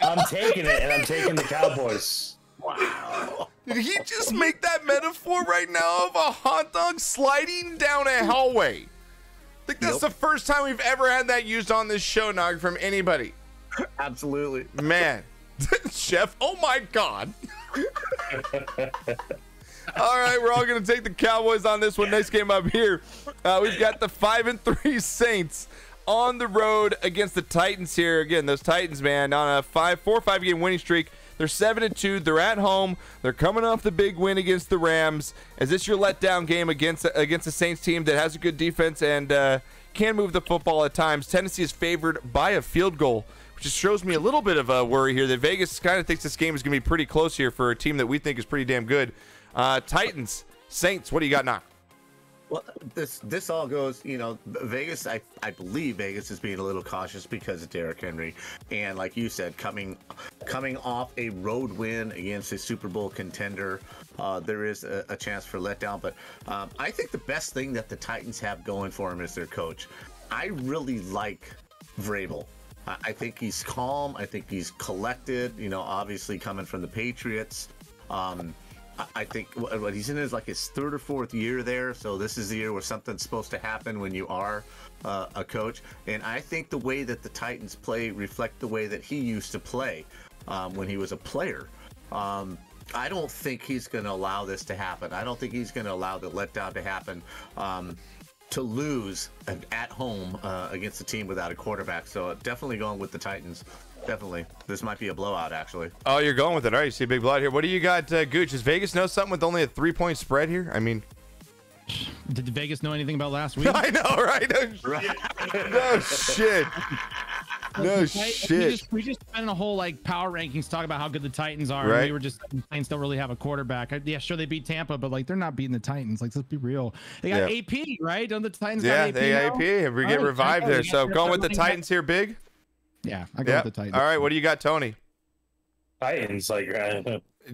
I'm taking it, and I'm taking the Cowboys. Wow. Did he just make that metaphor right now of a hot dog sliding down a hallway? I think that's the first time we've ever had that used on this show, Nog, from anybody. Absolutely. Man. Chef, oh my God. All right, we're all going to take the Cowboys on this one. Next game up here, we've got the 5-3 Saints on the road against the Titans here. Again, those Titans, man, on a 4 or 5 game winning streak. They're 7-2. They're at home. They're coming off the big win against the Rams. Is this your letdown game against a Saints team that has a good defense and can move the football at times? Tennessee is favored by a field goal, which just shows me a little bit of a worry here that Vegas kind of thinks this game is going to be pretty close here for a team that we think is pretty damn good. Titans, Saints, what do you got now? Well, this all goes, Vegas. I believe Vegas is being a little cautious because of Derrick Henry, and like you said, coming off a road win against a Super Bowl contender, there is a chance for letdown. But I think the best thing that the Titans have going for them is their coach. I really like Vrabel. I think he's calm. I think he's collected. Obviously coming from the Patriots. I think what he's in is like his third or fourth year there. So this is the year where something's supposed to happen when you are a coach. And I think the way that the Titans play reflect the way that he used to play when he was a player. I don't think he's going to allow this to happen. I don't think he's going to allow the letdown to happen. To lose at home against a team without a quarterback. So definitely going with the Titans. Definitely. This might be a blowout, actually. Oh, you're going with it. All right, you see a big blowout here. What do you got, Gooch? Does Vegas know something with only a 3-point spread here? I mean... Did Vegas know anything about last week? I know, right? No shit. No shit. We just spent a whole power rankings talk about how good the Titans are. Right. And we were just the Titans don't really have a quarterback. Yeah, sure they beat Tampa, but they're not beating the Titans. Let's be real. They got AP, right? Don't the Titans got AP? They got AP. We get revived there. So going with the Titans here, big. Yeah, I go with the Titans. All right, what do you got, Tony? Titans,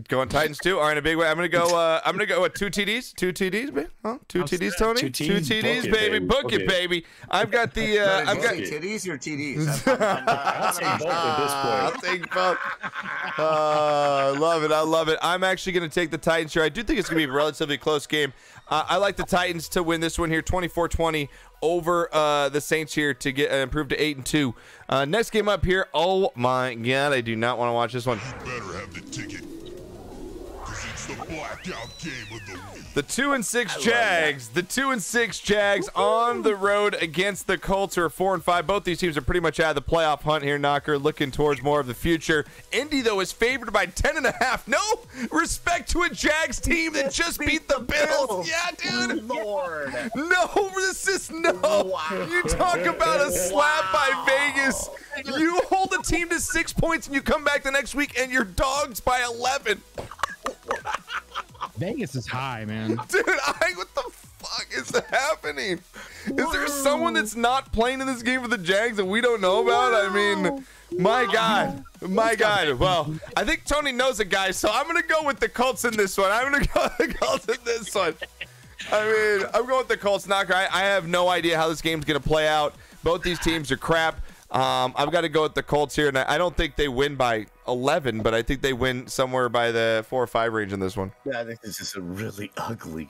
Going Titans too. All right, a big way. I'm gonna go with 2 TDs. 2 TDs, baby. Huh? 2 TDs, Tony. 2 TDs, baby. Book it, baby. I've got the. I've got titties or TDs. I'll take both at this point. I'll take both. I love it. I love it. I'm actually gonna take the Titans here. I do think it's gonna be a relatively close game. I like the Titans to win this one here, 24-20 over the Saints here to get improved to 8-2. Next game up here. Oh my God, I do not want to watch this one. You better have the ticket. The blackout game of the week. The 2-6 Jags. The 2-6 Jags on the road against the Colts, who are 4-5. Both these teams are pretty much out of the playoff hunt here, Knocker, looking towards more of the future. Indy, though, is favored by 10.5. No respect to a Jags team that just beat the Bills. Yeah, dude. Lord. No, this is no. Wow. You talk about a slap by Vegas. You hold a team to 6 points and you come back the next week and you're dogs by 11. Vegas is high, man. Dude, what the fuck is happening? Is there someone that's not playing in this game for the Jags that we don't know about? I mean, my God. My God. Well, I think Tony knows a guy, so I'm going to go with the Colts in this one. I'm going to go with the Colts in this one. I mean, I'm going with the Colts. Knocker, I have no idea how this game's going to play out. Both these teams are crap. I've got to go with the Colts here, and I don't think they win by 11, but I think they win somewhere by the 4 or 5 range in this one. Yeah, I think this is a really ugly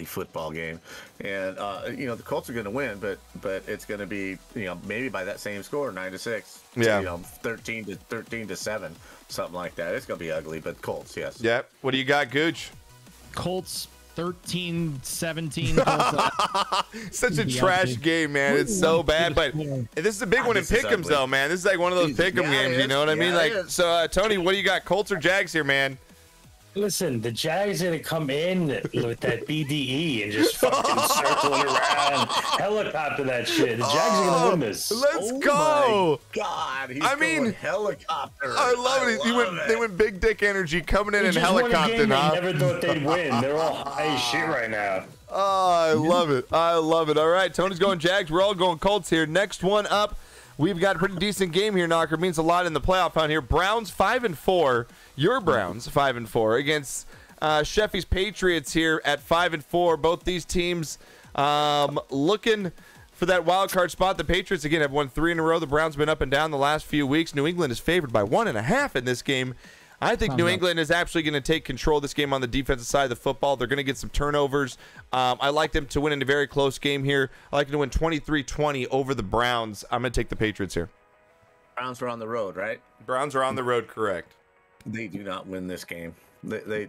football game, and the Colts are going to win, but it's going to be maybe by that same score, 9-6. Yeah, 13-7, something like that. It's going to be ugly, but Colts, yes. Yep. What do you got, Gooch? Colts 13-17. Such a trash game, man. It's so bad, but this is a big one in pick'ems, though, man. This is like one of those pick'em games, you know what I mean? So, Tony, what do you got? Colts or Jags here, man? Listen, the Jags are going to come in with that BDE and just fucking circling around, helicopter that shit. The Jags are going to win this. Let's go. My God, he's going helicopter. I love it. They went big dick energy coming in and helicoptering. They never thought they'd win. They're all high as shit right now. Oh, I love it. I love it. All right, Tony's going Jags. We're all going Colts here. Next one up. We've got a pretty decent game here, Knocker. Means a lot in the playoff hunt here. Browns 5-4. Your Browns 5-4 against Sheffy's Patriots here at 5-4. Both these teams looking for that wild card spot. The Patriots again have won 3 in a row. The Browns been up and down the last few weeks. New England is favored by 1.5 in this game. I think New England is actually going to take control of this game on the defensive side of the football. They're going to get some turnovers. I like them to win in a very close game here. I like them to win 23-20 over the Browns. I'm going to take the Patriots here. Browns are on the road, right? Browns are on the road, correct. They do not win this game. They're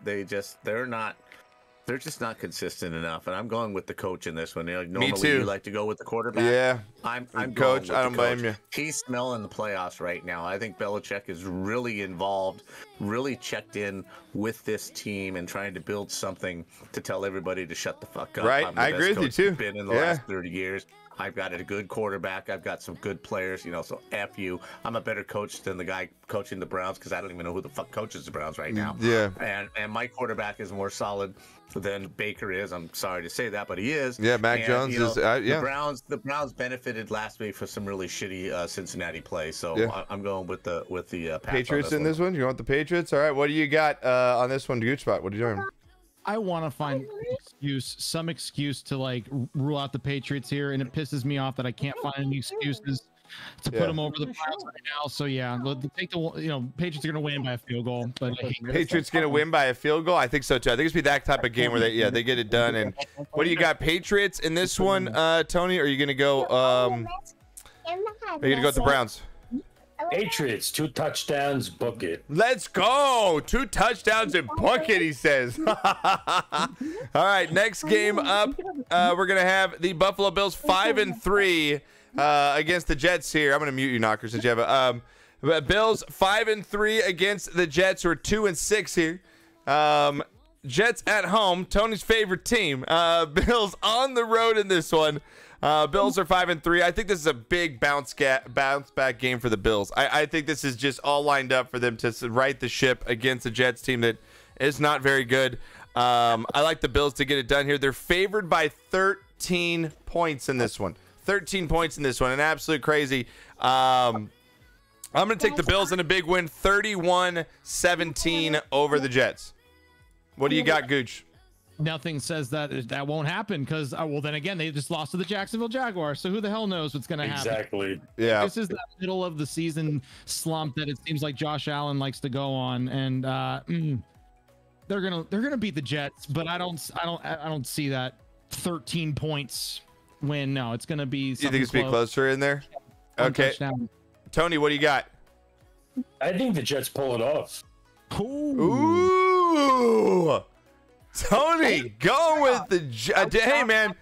just not consistent enough, and I'm going with the coach in this one. Normally, Me too. You like to go with the quarterback. Yeah, I'm coach. Going with I don't the coach. blame you. He's smelling the playoffs right now. I think Belichick is really involved, really checked in with this team, and trying to build something to tell everybody to shut the fuck up. Right, I'm the I best agree with you coach too. Been in the last 30 years. I've got a good quarterback. I've got some good players. You know, so F you. I'm a better coach than the guy coaching the Browns because I don't even know who the fuck coaches the Browns right now. Yeah. And my quarterback is more solid than Baker is. I'm sorry to say that, but he is. Yeah, Mac Jones is. Yeah. The Browns benefited last week for some really shitty Cincinnati play. So Yeah. I'm going with the Pats Patriots on in this one. You want the Patriots? All right. What do you got on this one, Gooch Spot? What are you doing? I want to find some excuse to like rule out the Patriots here, and it pisses me off that I can't find any excuses to put them over the Browns right now. So yeah, take the Patriots are gonna win by a field goal, but Patriots gonna win by a field goal. I think so too. I think it's be that type of game where they get it done. And what do you got, Patriots in this one, Tony? Or are you gonna go? Are you gonna go with the Browns? Patriots, 2 touchdowns, book it. Let's go. 2 touchdowns and book it, he says. All right, next game up, we're going to have the Buffalo Bills 5-3 against the Jets here. I'm going to mute you, Knocker, since you have a Bills 5-3 against the Jets, who are 2-6 here. Jets at home, Tony's favorite team. Bills on the road in this one. Bills are 5-3. I think this is a big bounce back game for the Bills. I think this is just all lined up for them to right the ship against the Jets team that is not very good. I like the Bills to get it done here. They're favored by 13 points in this one. 13 points in this one, and absolute crazy. I'm going to take the Bills in a big win, 31-17 over the Jets. What do you got, Gooch? Nothing says that won't happen because, well, then again, they just lost to the Jacksonville Jaguars. So who the hell knows what's going to happen? Exactly. Yeah. This is the middle of the season slump that it seems like Josh Allen likes to go on, and they're gonna beat the Jets, but I don't see that 13 points win. No, it's gonna be. You think it's be closer in there? Okay. Tony, what do you got? I think the Jets pull it off. Ooh. Tony, go with the hey man.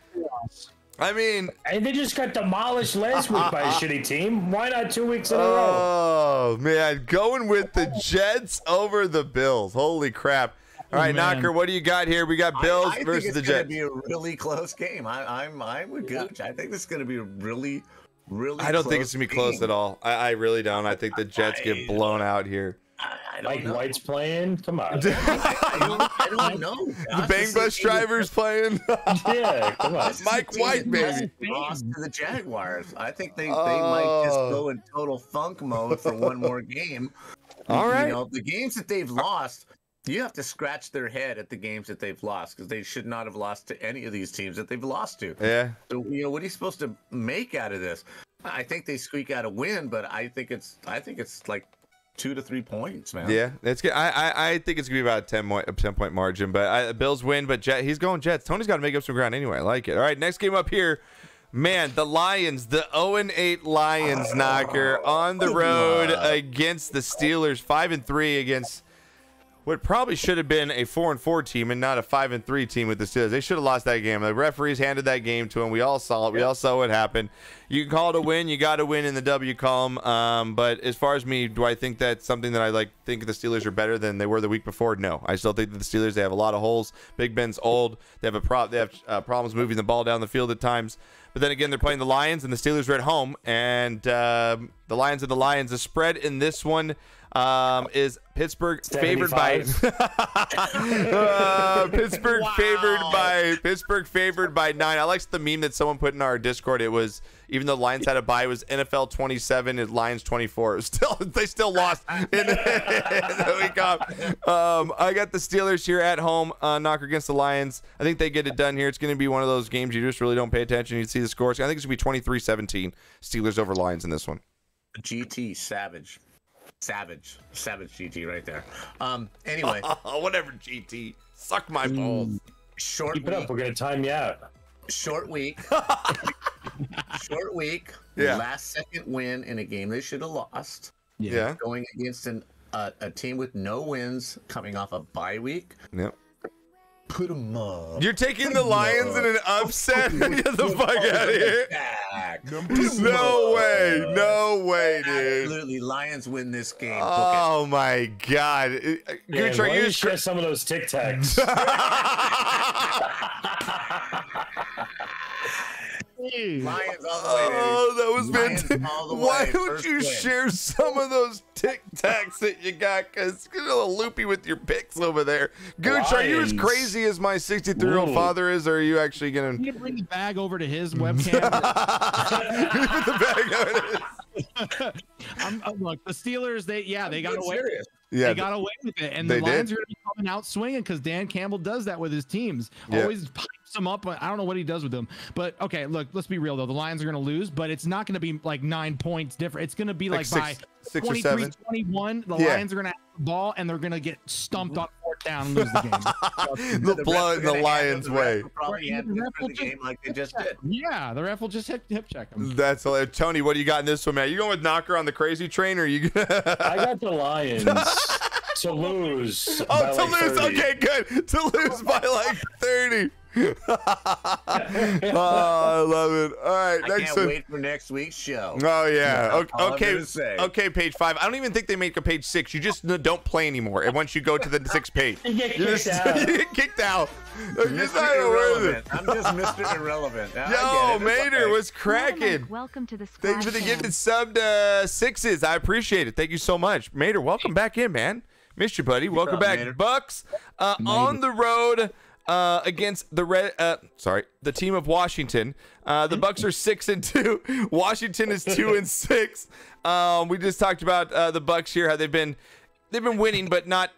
I mean, and they just got demolished last week by a shitty team. Why not 2 weeks in a row? Oh man, going with the Jets over the Bills. Holy crap! All right, Knocker, what do you got here? We got Bills versus the Jets. It's going to be a really close game. I'm with Gooch. I think this is going to be a really I don't think it's going to be close at all. I really don't. I think the Jets get blown out here. Mike White's playing. Come on. I don't know. The Bang Bus driver's playing. Yeah, come on. Mike White, baby. Lost to the Jaguars. I think they might just go in total funk mode for one more game. All right. You know, the games that they've lost, you have to scratch their head at the games that they've lost because they should not have lost to any of these teams that they've lost to. Yeah. So, you know, what are you supposed to make out of this? I think they squeak out a win, but I think it's like 2 to 3 points, man. Yeah, it's good. I think it's gonna be about a 10-point margin, but Bills win. But he's going Jets. Tony's got to make up some ground anyway. I like it. All right, next game up here, man. The Lions, the 0-8 Lions, Knocker on the road against the Steelers, 5-3 against what probably should have been a 4-4 team and not a 5-3 team with the Steelers. They should have lost that game. The referees handed that game to them. We all saw it. We all saw what happened. You can call it a win. You got to win in the W column. But as far as me, do I think that's something that I think the Steelers are better than they were the week before? No. I still think that the Steelers, they have a lot of holes. Big Ben's old. They have problems moving the ball down the field at times. But then again, they're playing the Lions, and the Steelers are at home. And the Lions are the Lions. The spread in this one is Pittsburgh 75. favored by Pittsburgh favored by 9. I liked the meme that someone put in our Discord. It was, even though Lions had a bye, it was NFL 27 and Lions 24. They still lost in the week off. I got the Steelers here at home, knock against the Lions. I think they get it done here. It's going to be one of those games you just really don't pay attention. You see the scores. I think it's going to be 23-17 Steelers over Lions in this one. GT Savage GT right there. Anyway, whatever, GT, suck my balls. Short Keep it up. We're gonna time you out. Short week. Short week. Yeah. Last second win in a game they should have lost. Yeah. Going against a team with no wins, coming off a bye week. Yep. Put them up. You're taking the Lions in an upset? Get the fuck out of here. No way, dude. Absolutely. Lions win this game. Oh my God. Gooch, are you share some of those Tic Tacs? Lions all the way, baby. Oh, that was Lions fantastic. all the Why way. don't First you win. share some of those Tic Tacs that you got? Because it's getting a little loopy with your picks over there. Gooch, are you as Lions. crazy as my 63-year-old Ooh. father is, or are you actually going Can you bring the bag over to his webcam? put the bag on it? Look, the Steelers, they got away. Serious. Yeah, They got away with it, and they the Lions did. are going to be coming out swinging because Dan Campbell does that with his teams. Yeah. Always pipes them up. I don't know what he does with them, but okay, look, let's be real though. The Lions are going to lose, but it's not going to be like 9 points different. It's going to be like, by six or seven. 23-21. The Yeah. Lions are going to have the ball, and they're going to get stumped on fourth down and lose the game. The blood in the Lions' way. Probably hand The ref for will the just- game like they just did. Yeah, the ref will just hip check him. That's hilarious. Tony, what do you got in this one, man? You going with Knocker on the crazy train, or you? I got the Lions to lose. Oh, by to like lose. 30. Okay, good. To lose by like 30. Oh, I love it. All right, I next can't one. wait for next week's show. Oh yeah. That's all I'm Okay. gonna say. Okay. Page 5. I don't even think they make a page 6. You just don't play anymore. And once you go to the 6th page, You get you kicked just out. you get kicked out. It's Mr. not worth it. Irrelevant. I'm just Mr. Irrelevant. I Yo, get it. It's Mater okay. was cracking. Welcome to the squad. Thanks for the fam. gifted sub to 6s. I appreciate it. Thank you so much. Mater, welcome back in, man. Missed you, buddy. Welcome up, back. Mater? Bucks on the road against the team of Washington. The Bucks are 6-2. Washington is 2-6. We just talked about the Bucks here, how they've been winning, but not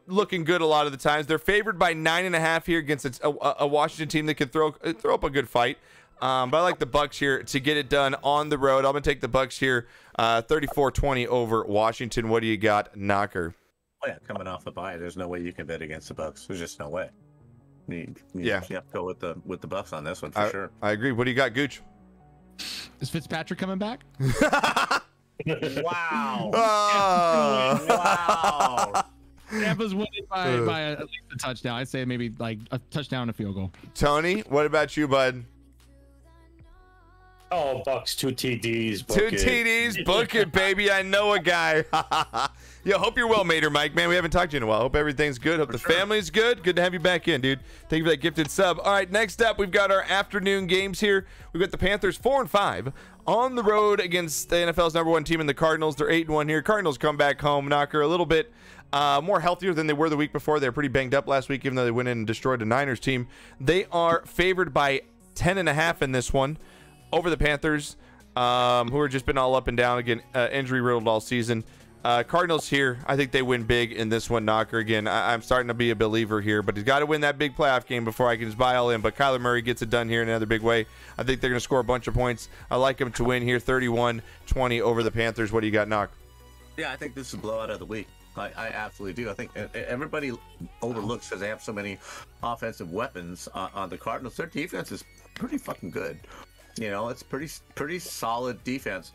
looking good a lot of the times. They're favored by 9.5 here against a Washington team that can throw up a good fight. But I like the Bucks here to get it done on the road. I'm gonna take the Bucks here, 34-20 over Washington. What do you got, Knocker? Oh, yeah, coming off a bye, there's no way you can bet against the Bucks. There's just no way. You Yeah. have to go with the Bucks on this one for sure. I agree. What do you got, Gooch? Is Fitzpatrick coming back? Wow! Oh. Wow! Tampa's winning by at least a touchdown. I'd say maybe like a touchdown and a field goal. Tony, what about you, bud? Oh, Bucks, 2 TDs. Book Two it. TDs, book it, baby. I know a guy. Yo, hope you're well, Mater Mike. Man, we haven't talked to you in a while. Hope everything's good. Hope the family's good. Good to have you back in, dude. Thank you for that gifted sub. All right, next up, we've got our afternoon games here. We've got the Panthers 4-5 on the road against the NFL's #1 team in the Cardinals. They're 8-1 here. Cardinals come back home. Knocker a little bit more healthier than they were the week before. They were pretty banged up last week, even though they went in and destroyed the Niners team. They are favored by 10.5 in this one over the Panthers, who have just been all up and down again, injury riddled all season. Cardinals here, I think they win big in this one, Knocker. Again, I'm starting to be a believer here, but he's got to win that big playoff game before I can just buy all in. But Kyler Murray gets it done here in another big way. I think they're going to score a bunch of points. I like him to win here, 31-20 over the Panthers. What do you got, Knock? Yeah, I think this is blowout of the week. I absolutely do. I think everybody overlooks because they have so many offensive weapons on the Cardinals. Their defense is pretty fucking good. It's pretty solid defense.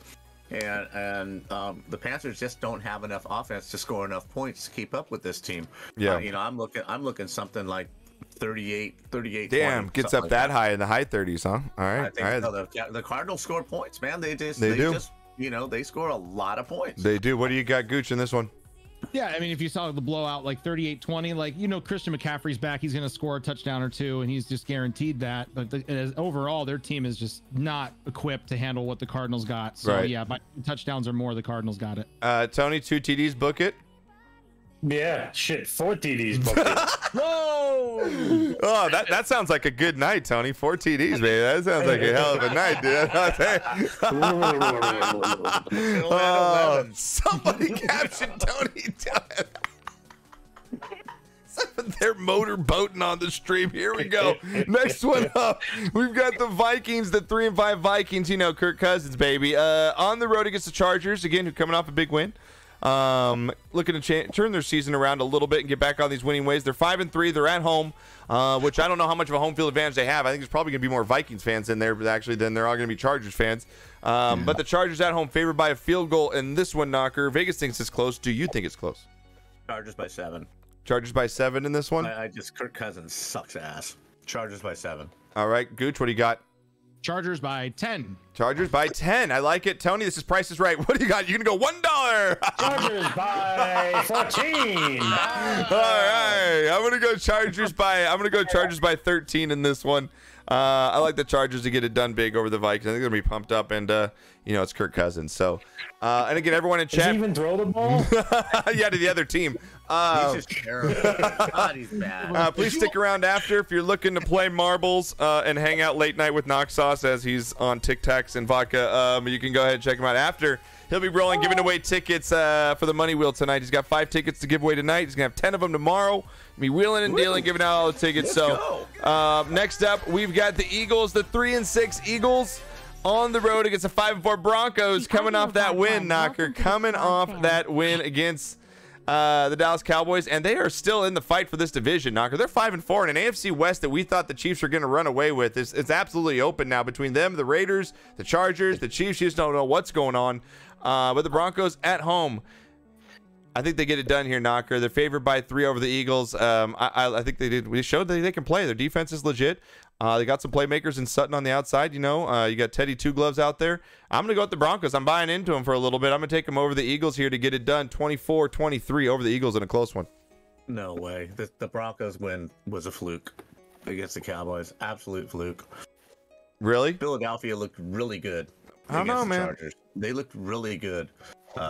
And the Panthers just don't have enough offense to score enough points to keep up with this team. Yeah. I'm looking something like 38. Damn, 20, gets something up like that high in the high 30s, huh? All I right. think All right. so. The Cardinals score points, man. They do. just they score a lot of points. They do. What do you got, Gooch, in this one? Yeah, I mean, if you saw the blowout like 38-20, like, Christian McCaffrey's back, he's going to score a touchdown or two, and he's just guaranteed that. But overall, their team is just not equipped to handle what the Cardinals got. So, Right. yeah, by touchdowns or more, the Cardinals got it. Tony, 2 TDs, book it. Yeah, shit, 4 TDs. Book it. Whoa! Oh, that sounds like a good night, Tony. 4 TDs, man. That sounds like a hell of a night, dude. Oh, somebody captioned Tony. They're motorboating on the stream. Here we go. Next one up, we've got the Vikings, the 3-5 Vikings. Kirk Cousins, baby. On the road against the Chargers, again, who coming off a big win. Looking to turn their season around a little bit and get back on these winning ways. They're 5-3. They're at home, which I don't know how much of a home field advantage they have. I think there's probably going to be more Vikings fans in there, actually, than there are going to be Chargers fans. But the Chargers at home favored by a field goal in this one, Knocker. Vegas thinks it's close. Do you think it's close? Chargers by 7. Chargers by 7 in this one? Kirk Cousins sucks ass. Chargers by 7. All right, Gooch, what do you got? Chargers by 10. Chargers by 10. I like it. Tony, this is Price is Right. What do you got? You're going to go $1. Chargers by 14. All right. I'm going to go Chargers by 13 in this one. I like the Chargers to get it done big over the Vikings. I think they're going to be pumped up, and, it's Kirk Cousins. So, and again, everyone in Does chat. he even throw the ball? Yeah, to the other team. He's just terrible. God, he's bad. Please stick around after if you're looking to play marbles and hang out late night with Knox Sauce as he's on Tic Tacs and vodka. You can go ahead and check him out after. He'll be rolling, giving away tickets for the Money Wheel tonight. He's got 5 tickets to give away tonight. He's going to have 10 of them tomorrow. Be wheeling and dealing, giving out all the tickets. Next up, we've got the Eagles, the 3-6 Eagles on the road against the 5-4 Broncos, coming off that win, Knocker. Coming off that win against the Dallas Cowboys, and they are still in the fight for this division, Knocker. They're 5-4 in an AFC West that we thought the Chiefs were going to run away with. It's absolutely open now between them, the Raiders, the Chargers, the Chiefs. You just don't know what's going on. But the Broncos at home, I think they get it done here, Knocker. They're favored by 3 over the Eagles. I think they did. We showed that they can play. Their defense is legit. They got some playmakers in Sutton on the outside. You got Teddy Two Gloves out there. I'm going to go with the Broncos. I'm buying into them for a little bit. I'm going to take them over the Eagles here to get it done. 24-23 over the Eagles in a close one. No way. The Broncos win was a fluke against the Cowboys. Absolute fluke. Really? Philadelphia looked really good. I don't know, man. Chargers. They looked really good.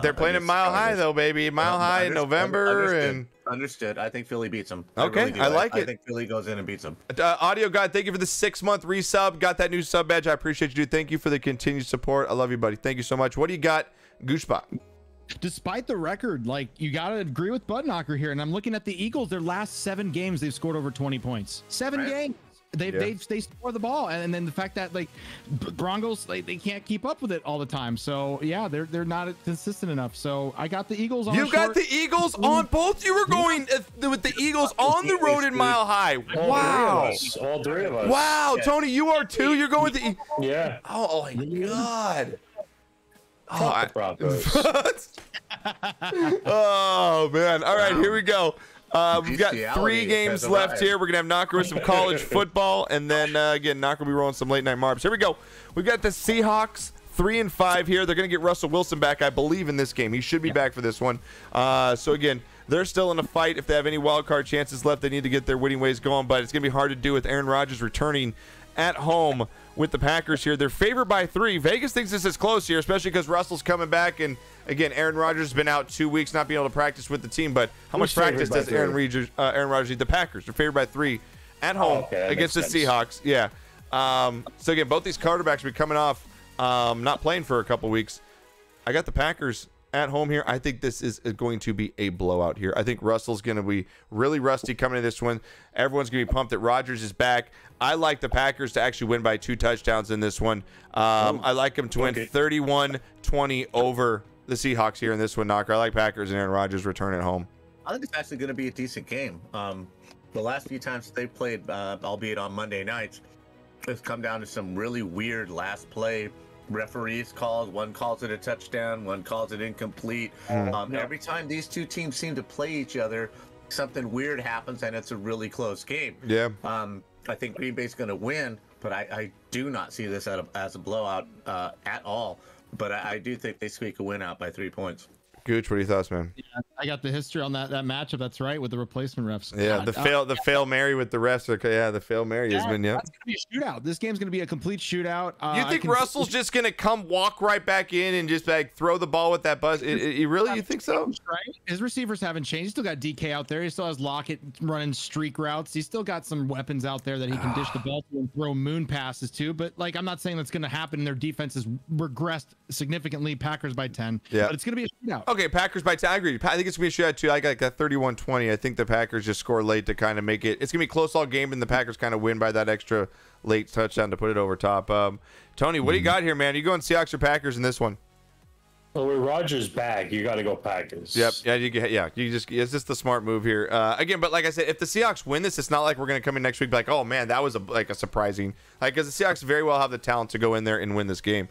They're playing at Mile High, though, baby. Mile High in November. Understood. I think Philly beats them. Okay, I like it. I think Philly goes in and beats them. Audio God, thank you for the 6-month resub. Got that new sub badge. I appreciate you, dude. Thank you for the continued support. I love you, buddy. Thank you so much. What do you got, Goosebot? Despite the record, you got to agree with Budknocker here. And I'm looking at the Eagles. Their last 7 games, they've scored over 20 points. 7 games. They score the ball, and then the fact that Broncos they can't keep up with it all the time. So yeah, they're not consistent enough. So I got the Eagles on. You got the Eagles on both. You were going with the Eagles on the road in Mile High. Wow, all 3 of us. Wow, Tony, you are too. You're going with the yeah. Oh my God. Oh, Broncos. Oh man. All right, here we go. We've got 3 games left here. We're going to have Knocker with some college football. And then, again, Knocker will be rolling some late-night marbs. Here we go. We've got the Seahawks 3-5 here. They're going to get Russell Wilson back, I believe, in this game. He should be back for this one. So, again, they're still in a fight. If they have any wild card chances left, they need to get their winning ways going. But it's going to be hard to do with Aaron Rodgers returning at home with the Packers here. They're favored by 3. Vegas thinks this is close here, especially because Russell's coming back. And, again, Aaron Rodgers has been out 2 weeks, not being able to practice with the team. But how much practice does Aaron Rodgers need? The Packers. They're favored by 3 at home against the Seahawks. Yeah. So, again, both these quarterbacks will be coming off not playing for a couple weeks. I got the Packers at home here. I think this is going to be a blowout here. I think Russell's going to be really rusty coming to this one. Everyone's going to be pumped that Rodgers is back. I like the Packers to actually win by 2 touchdowns in this one. I like them to win 31-20 over the Seahawks here in this one, Knocker. I like Packers and Aaron Rodgers return at home. I think it's actually going to be a decent game. The last few times they played, albeit on Monday nights, it's come down to some really weird last play referees calls. One calls it a touchdown, one calls it incomplete. Every time these 2 teams seem to play each other, something weird happens and it's a really close game. Yeah. I think Green Bay's going to win, but I do not see this as a blowout at all. But I do think they squeak a win out by 3 points. Gooch, what are your thoughts, man? Yeah, I got the history on that matchup. That's right, with the replacement refs. Yeah, the fail Mary with the refs. Yeah, the fail Mary has been. Yeah, that's gonna be a shootout. This game's gonna be a complete shootout. You think Russell's just gonna walk right back in and just throw the ball with that buzz? You think so? Right? His receivers haven't changed. He's still got DK out there. He still has Lockett running streak routes. He's still got some weapons out there that he can dish the ball to and throw moon passes to. But I'm not saying that's gonna happen. Their defense has regressed significantly. Packers by 10. Yeah, but it's gonna be a shootout. Okay, Packers by 10. I agree. I think it's going to be a shootout, too. I got that 31-20. I think the Packers just score late to kind of make it. It's going to be a close all game, and the Packers kind of win by that extra late touchdown to put it over top. Tony, what do you got here, man? Are you going Seahawks or Packers in this one? Well, with Rodgers back, you got to go Packers. Yep. It's just the smart move here. Again, but like I said, if the Seahawks win this, it's not like we're going to come in next week and be like, oh, man, that was a surprising. Because the Seahawks very well have the talent to go in there and win this game.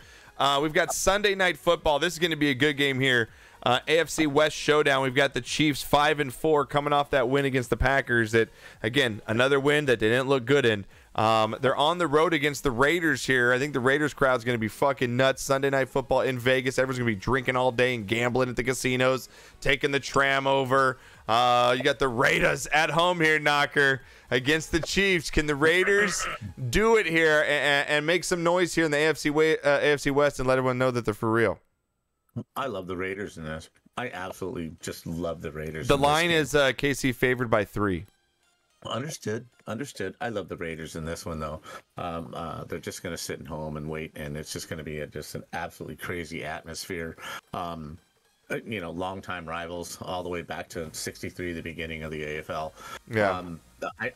We've got Sunday Night Football. This is going to be a good game here. AFC West showdown. We've got the Chiefs 5-4 coming off that win against the Packers. That, again, another win that they didn't look good in. They're on the road against the Raiders here. I think the Raiders crowd's going to be fucking nuts. Sunday Night Football in Vegas. Everyone's going to be drinking all day and gambling at the casinos, taking the tram over. You got the Raiders at home here, Knocker, against the Chiefs. Can the Raiders do it here and make some noise here in the AFC West and let everyone know that they're for real? I love the Raiders in this. I absolutely just love the Raiders. The line is KC favored by 3. Understood. I love the Raiders in this one, though. They're just going to sit at home and wait, and it's just going to be just an absolutely crazy atmosphere. Longtime rivals all the way back to '63, the beginning of the AFL. Yeah.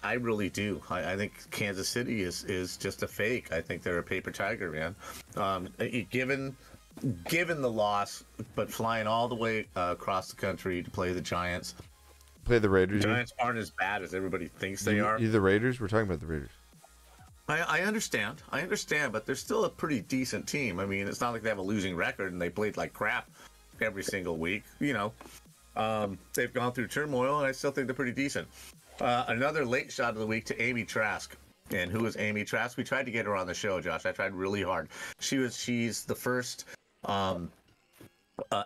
I really do. I think Kansas City is just a fake. I think they're a paper tiger, man. Given the loss, but flying all the way across the country to play the Giants. Play the Raiders. Giants aren't as bad as everybody thinks they are. You the Raiders? We're talking about the Raiders. I understand, but they're still a pretty decent team. I mean, it's not like they have a losing record and they played like crap every single week. They've gone through turmoil, and I still think they're pretty decent. Another late shot of the week to Amy Trask. And who is Amy Trask? We tried to get her on the show, Josh. I tried really hard. She's the first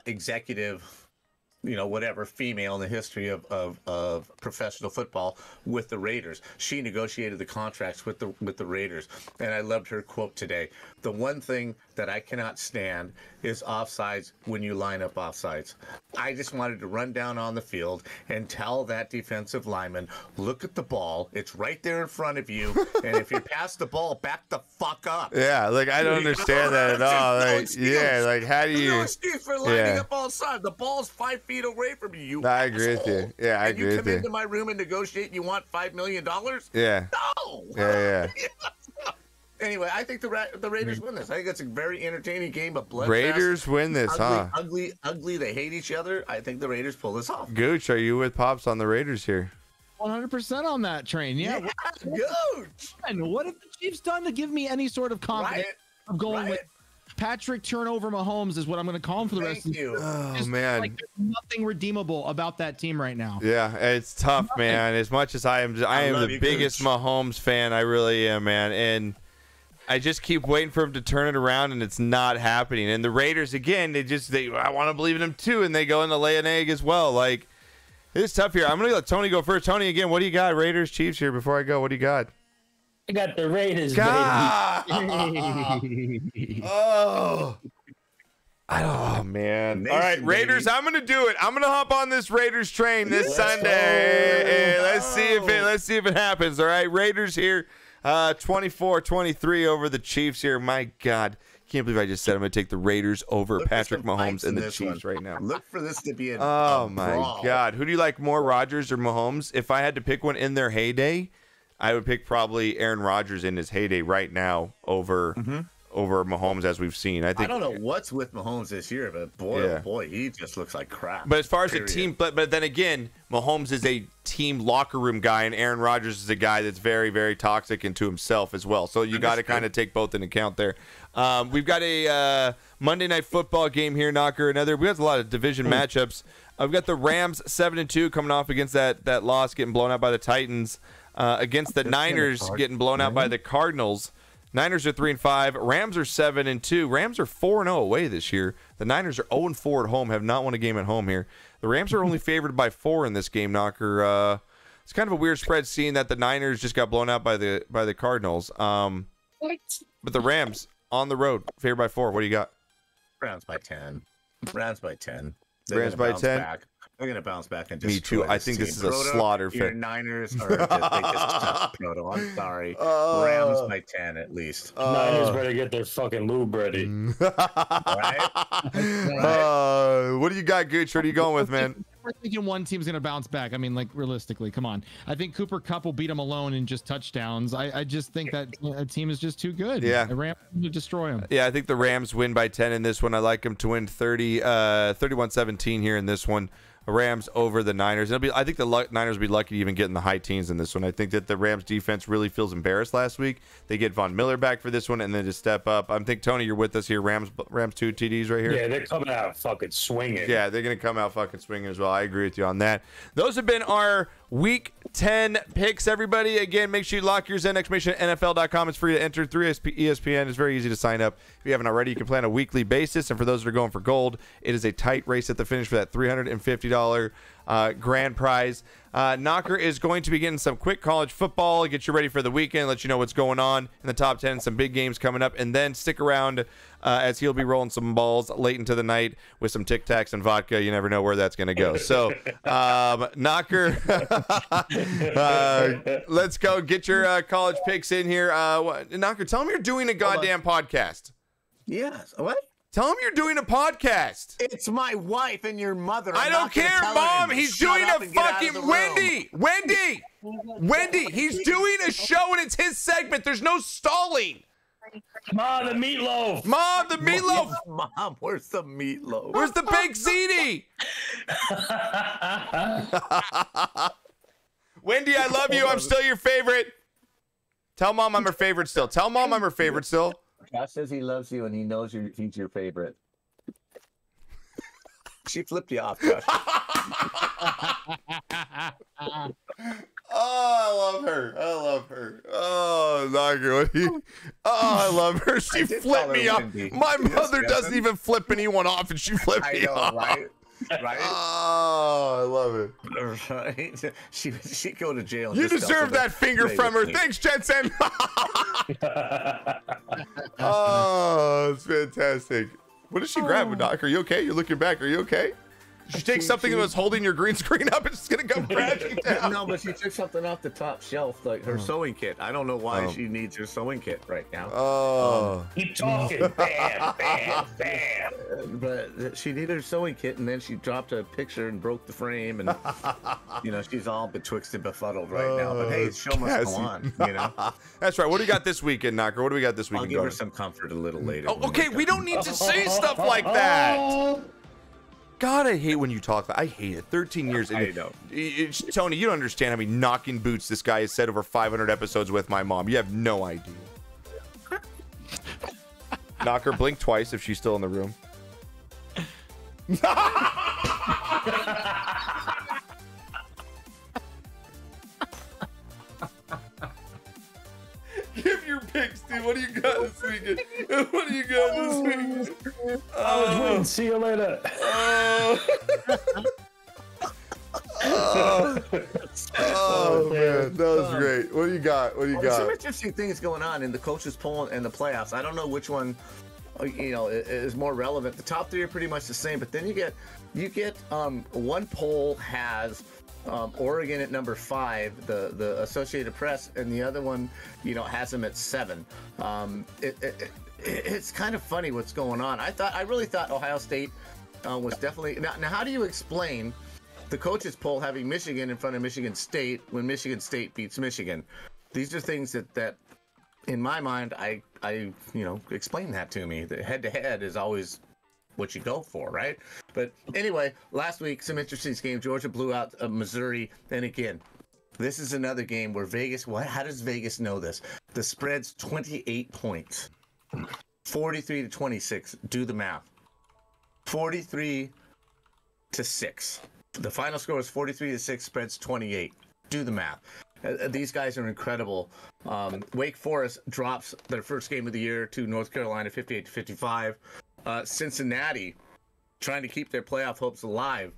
executive, female in the history of professional football with the Raiders. She negotiated the contracts with the Raiders, and I loved her quote today. The one thing that I cannot stand is offsides when you line up offsides. I just wanted to run down on the field and tell that defensive lineman, look at the ball. It's right there in front of you, and if you pass the ball, back the fuck up. Yeah, I don't understand that at all. How do you? No excuse for lining up all sides. The ball's 5 feet away from you. I agree with you. Yeah, I agree with you. You come into my room and negotiate. And you want $5 million? Yeah. No. Yeah. Anyway, I think the Raiders win this. I think it's a very entertaining game of blood. Raiders win this, ugly, huh? Ugly. They hate each other. I think the Raiders pull this off. Gooch, are you with Pops on the Raiders here? 100% on that train. Yeah. Gooch. And what have the Chiefs done to give me any sort of confidence of going with Patrick Turnover Mahomes is what I'm going to call him for the rest of the year. Oh, man. There's nothing redeemable about that team right now. Yeah, it's tough, man. As much as I am the biggest Mahomes fan, I really am, man. And I just keep waiting for him to turn it around, and it's not happening. And the Raiders, again, I want to believe in them too, and they go in to lay an egg as well. It's tough here. I'm going to let Tony go first. Tony, again, what do you got? Raiders, Chiefs here before I go. What do you got? I got the Raiders, baby. Oh, man. All right, Raiders, I'm going to do it. I'm going to hop on this Raiders train this Sunday. Let's see if it happens. All right, Raiders here. 24-23 over the Chiefs here. My God. Can't believe I just said I'm going to take the Raiders over Patrick Mahomes and the Chiefs right now. Look for this to be a my God. Who do you like more, Rodgers or Mahomes? If I had to pick one in their heyday, I would pick probably Aaron Rodgers in his heyday right now over Mahomes, as we've seen. I don't know what's with Mahomes this year, but boy, he just looks like crap. But as far as a team, but then again, Mahomes is a team locker room guy, and Aaron Rodgers is a guy that's very, very toxic into himself as well. So you got to kind of take both into account there. We've got a Monday Night Football game here, Knocker. We got a lot of division matchups. We've got the Rams 7-2 coming off against that loss, getting blown out by the Titans. Against the Niners, getting blown out by the Cardinals. Niners are 3-5. Rams are 7-2. Rams are 4-0 away this year. The Niners are 0-4 at home. Have not won a game at home here. The Rams are only favored by 4 in this game, Knocker. It's kind of a weird spread, seeing that the Niners just got blown out by the Cardinals. But the Rams on the road, favored by 4. What do you got? Rams by 10. Rams by 10. Rams by 10. They're going to bounce back and Me too. I think this is a slaughter. Your Niners are just Proto. I'm sorry. Rams by 10 at least. Niners better get their fucking lube ready. Right? What do you got, Gooch? What are you going with, man? We're thinking one team's going to bounce back. I mean, realistically, come on. I think Cooper Kupp will beat them alone in just touchdowns. I just think that team is just too good. Yeah. The Rams will destroy them. Yeah, I think the Rams win by 10 in this one. I like them to win 31-17 here in this one. Rams over the Niners. I think the Niners will be lucky to even get in the high teens in this one. I think that the Rams defense really feels embarrassed last week. They get Von Miller back for this one and then just step up. I think, Tony, you're with us here. Rams 2 TDs right here. Yeah, they're coming out fucking swinging. Yeah, they're going to come out fucking swinging as well. I agree with you on that. Those have been our Week 10 picks, everybody. Again, make sure you lock yours in. Exclamation NFL.com. It's free to enter through ESPN. It's very easy to sign up. If you haven't already, you can play on a weekly basis. And for those that are going for gold, it is a tight race at the finish for that $350 grand prize. Knocker is going to be getting some quick college football, get you ready for the weekend, let you know what's going on in the top 10, some big games coming up, and then stick around as he'll be rolling some balls late into the night with some Tic Tacs and vodka. You never know where that's going to go. So, Knocker, let's go get your college picks in here. Knocker, tell him you're doing a goddamn podcast. Yes. What? Tell him you're doing a podcast. It's my wife and your mother. I don't care, Mom. He's doing a fucking Wendy. He's doing a show and it's his segment. There's no stalling. Mom, the meatloaf. Mom, the meatloaf. Mom, where's the meatloaf? Where's the baked ziti? Wendy, I love you. I'm still your favorite. Tell Mom I'm her favorite still. Tell Mom I'm her favorite still. Josh says he loves you and he knows he's your favorite. She flipped you off, Josh. Oh, I love her. Oh, Knocker. I love her. She flipped me off. My mother doesn't even flip anyone off, and she flipped me off. Right? Oh, I love it. Right? She go to jail. You deserve that finger from her. Thanks, Jensen. Oh, it's fantastic. What did she grab, Doc? Are you okay? You're looking back. Are you okay? Did she take something that was holding your green screen up? It's just going to come crashing down. No, but she took something off the top shelf, like her sewing kit. I don't know why she needs her sewing kit right now. Oh. Keep talking. Bam, bam, bam. But she needed her sewing kit, and then she dropped a picture and broke the frame, and she's all betwixt and befuddled right now. But hey, the show must go on. That's right. What do we got this weekend, Knocker? What do we got this weekend? I'll give her some comfort a little later. Oh, okay, we don't need to say stuff like that. God, I hate when you talk. I hate it. 13 years. I know. Tony, you don't understand how many knocking boots this guy has said over 500 episodes with my mom. You have no idea. Knocker, blink twice if she's still in the room. Give your picks, dude. What do you got this weekend? What do you got this weekend? I was waiting. See you later. Oh, man, that was great. What do you got? There's some interesting things going on in the coaches poll and the playoffs. I don't know which one, is more relevant. The top three are pretty much the same, but then you get one poll has Oregon at number 5, the Associated Press, and the other one, has them at 7. It's kind of funny what's going on. I really thought Ohio State was definitely now. How do you explain the coaches poll having Michigan in front of Michigan State when Michigan State beats Michigan? These are things that in my mind, I explain that to me. The head-to-head is always what you go for, right? But anyway, last week, some interesting games. Georgia blew out Missouri. And again, this is another game where Vegas, how does Vegas know this? The spread's 28 points. 43-26. Do the math. 43-6. The final score is 43-6, spread's 28. Do the math. These guys are incredible. Wake Forest drops their first game of the year to North Carolina, 58-55. Cincinnati, trying to keep their playoff hopes alive,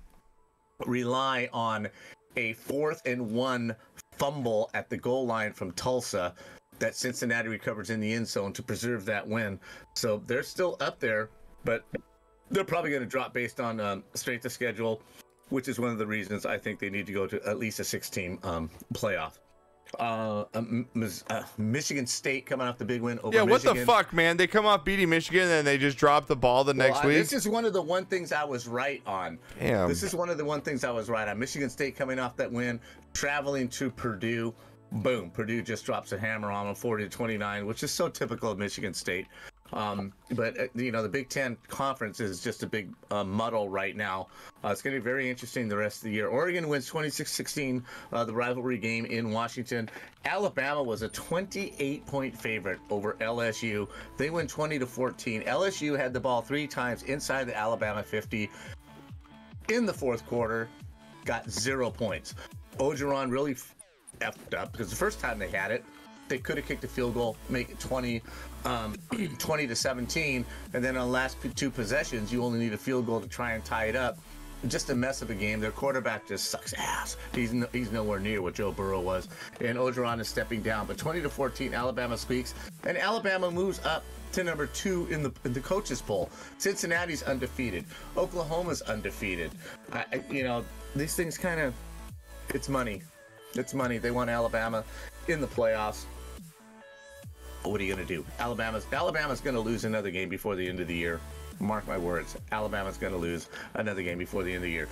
rely on a 4th and 1 fumble at the goal line from Tulsa that Cincinnati recovers in the end zone to preserve that win. So they're still up there, but they're probably going to drop based on strength of schedule, which is one of the reasons I think they need to go to at least a 6-team playoff. Michigan State coming off the big win over Michigan. What the fuck, man? They come off beating Michigan and they just drop the ball the next week. This is one of the things I was right on. Damn. This is one of the things I was right on. Michigan State coming off that win, traveling to Purdue. Boom. Purdue just drops a hammer on them, 40-29, which is so typical of Michigan State. But the Big Ten Conference is just a big muddle right now. It's going to be very interesting the rest of the year. Oregon wins 26-16, the rivalry game in Washington. Alabama was a 28-point favorite over LSU. They win 20-14. LSU had the ball 3 times inside the Alabama 50 in the fourth quarter. got 0 points. Ogeron really effed up because the first time they had it, they could have kicked a field goal, make it 20 to 17, and then on the last 2 possessions, you only need a field goal to try and tie it up. Just a mess of a game. Their quarterback just sucks ass. He's nowhere near what Joe Burrow was, and Ogeron is stepping down. But 20-14, Alabama squeaks, and Alabama moves up to number 2 in the coaches poll. Cincinnati's undefeated. Oklahoma's undefeated. These things kind of, it's money. It's money. They want Alabama in the playoffs. What are you going to do? Alabama's going to lose another game before the end of the year. Mark my words. Alabama's going to lose another game before the end of the year.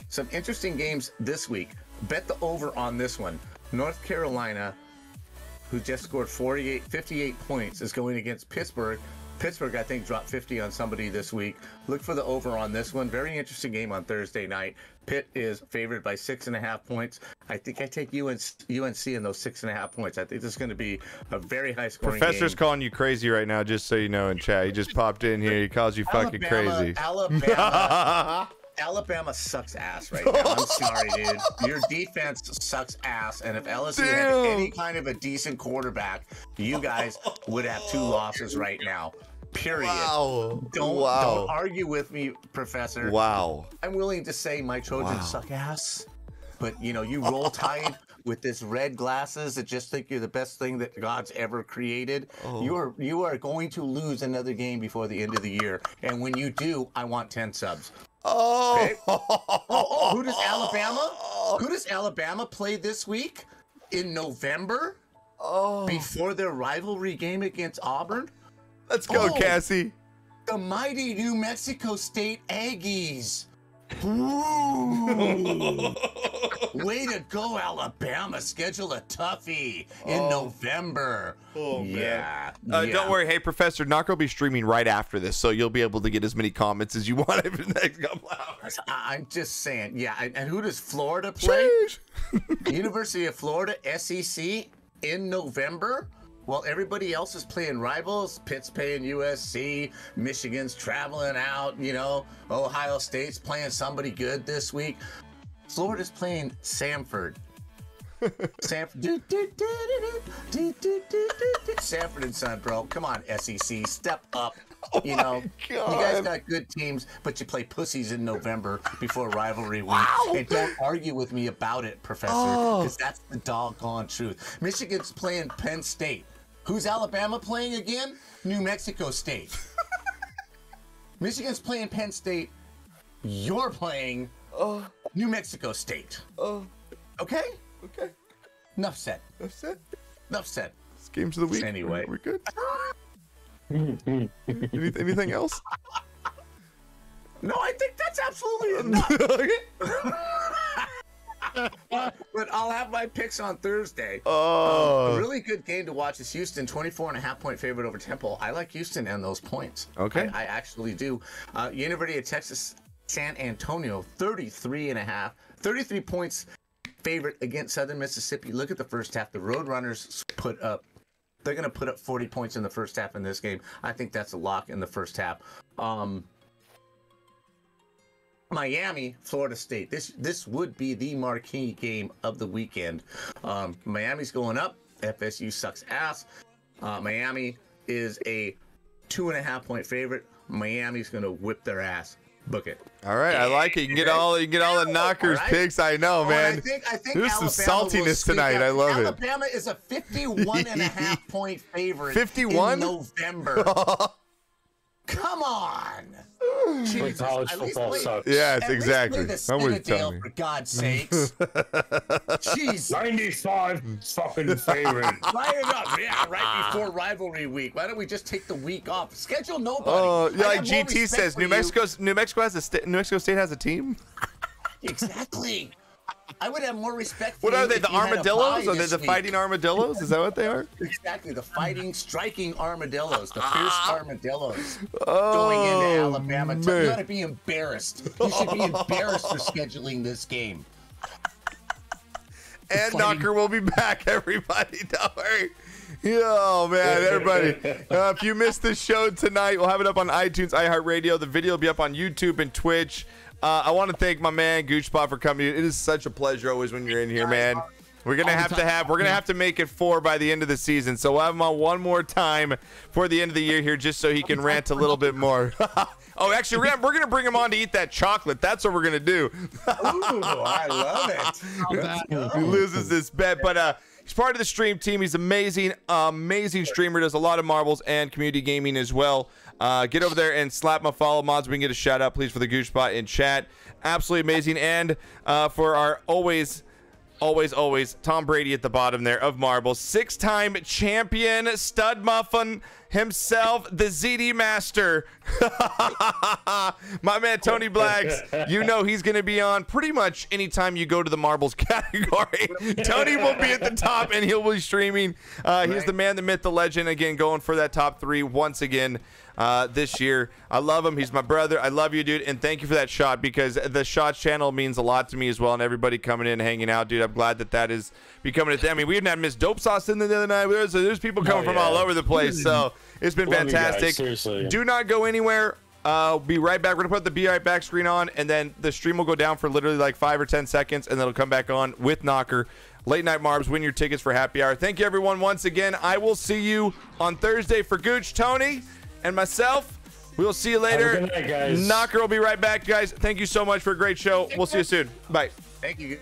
Some interesting games this week. Bet the over on this one. North Carolina, who just scored 58 points, is going against Pittsburgh. Pittsburgh, I think, dropped 50 on somebody this week. Look for the over on this one. Very interesting game on Thursday night. Pitt is favored by 6.5 points. I think I take UNC in those 6.5 points. I think this is going to be a very high scoring Professor's game. calling you crazy right now, just so you know in chat. He just popped in here. He calls you fucking crazy. Alabama sucks ass right now. I'm sorry, dude. Your defense sucks ass. And if LSU had any kind of a decent quarterback, you guys would have 2 losses right now. Period. Wow. Don't argue with me, Professor. Wow. I'm willing to say my Trojans suck ass. But, you roll tide with this red glasses that just think you're the best thing that God's ever created. You are going to lose another game before the end of the year. And when you do, I want 10 subs. Okay? Who does Alabama? Who does Alabama play this week in November? Before their rivalry game against Auburn? Let's go, Cassie. The mighty New Mexico State Aggies. Ooh. Way to go, Alabama. Schedule a toughie in November. Yeah. Don't worry. Hey, Professor, Knocker will be streaming right after this, so you'll be able to get as many comments as you want over the next couple hours. I'm just saying. Yeah. And who does Florida play? University of Florida, SEC, in November? While everybody else is playing rivals, Pitt's playing USC, Michigan's traveling out, Ohio State's playing somebody good this week. Florida's playing Samford. Samford and Son, bro. Come on, SEC. Step up. You guys got good teams, but you play pussies in November before rivalry week. And don't argue with me about it, Professor, because that's the doggone truth. Michigan's playing Penn State. Who's Alabama playing again? New Mexico State. Michigan's playing Penn State. You're playing New Mexico State. Okay? Okay. Enough said. Enough said. This game's of the week. Anyway. We're good. Anything else? No, I think that's absolutely enough. But I'll have my picks on Thursday. A really good game to watch is Houston, 24.5 point favorite over Temple. I like Houston and those points. Okay. I actually do. University of Texas, San Antonio, 33 points favorite against Southern Mississippi. Look at the first half. The Roadrunners they're going to put up 40 points in the first half in this game. I think that's a lock in the first half. Miami, Florida State. This would be the marquee game of the weekend. Miami's going up. FSU sucks ass. Miami is a 2.5 point favorite. Miami's going to whip their ass. Book it. All right, I like it. You can get all the Knockers picks. I know, man. I think There's some Alabama saltiness tonight. I love it. Alabama is a 51.5 point favorite. 51 in November. Come on. Jesus, college football sucks. Yes, exactly. Somebody's telling me. For God's sakes. Jeez. 95 fucking favorite. Line it up. Yeah, right before rivalry week. Why don't we just take the week off? Schedule nobody. Like GT says, New Mexico State has a team. Exactly. I would have more respect for What you are they, if the you had a armadillos? bye Are they this the week. fighting armadillos? Is that what they are? Exactly, the fighting, striking armadillos, the fierce armadillos going into Alabama. You ought to be embarrassed. You should be embarrassed for scheduling this game. And Knocker will be back, everybody. Don't worry. Oh, man, everybody. If you missed the show tonight, we'll have it up on iTunes, iHeartRadio. The video will be up on YouTube and Twitch. I want to thank my man Goochbot for coming. It is such a pleasure always when you're in here, man. We're gonna have to make it 4 by the end of the season. So we'll have him on one more time for the end of the year here, just so he can rant a little bit more. Oh, actually, we're gonna bring him on to eat that chocolate. That's what we're gonna do. Ooh, I love it. He loses this bet, but he's part of the stream team. He's amazing, amazing streamer. Does a lot of marbles and community gaming as well. Get over there and slap my follow mods. We can get a shout out, please, for the Goochbot in chat. Absolutely amazing, and for our always Tom Brady at the bottom there of marbles, 6-time champion stud muffin himself, the ZD master. My man Tony Blacks, you know he's going to be on pretty much anytime you go to the marbles category. Tony will be at the top and he'll be streaming. He's the man, the myth, the legend, again going for that top 3 once again this year. I love him. He's my brother. I love you, dude, and thank you for that shot, because the shots channel means a lot to me as well, and everybody coming in and hanging out, dude. I'm glad that is becoming a thing. I mean, we even had Miss Dope Sauce in the other night. There's people coming from all over the place, so it's been fantastic. Seriously. Do not go anywhere. Be right back. We're gonna put the Be Right Back screen on, and then the stream will go down for literally like 5 or 10 seconds, and then it'll come back on with Knocker. Late Night Marbs, win your tickets for happy hour. Thank you, everyone, once again. I will see you on Thursday for Gooch, Tony, and myself. We will see you later. Have a good night, guys. Knocker will be right back, guys. Thank you so much for a great show. We'll see you soon. Bye. Thank you.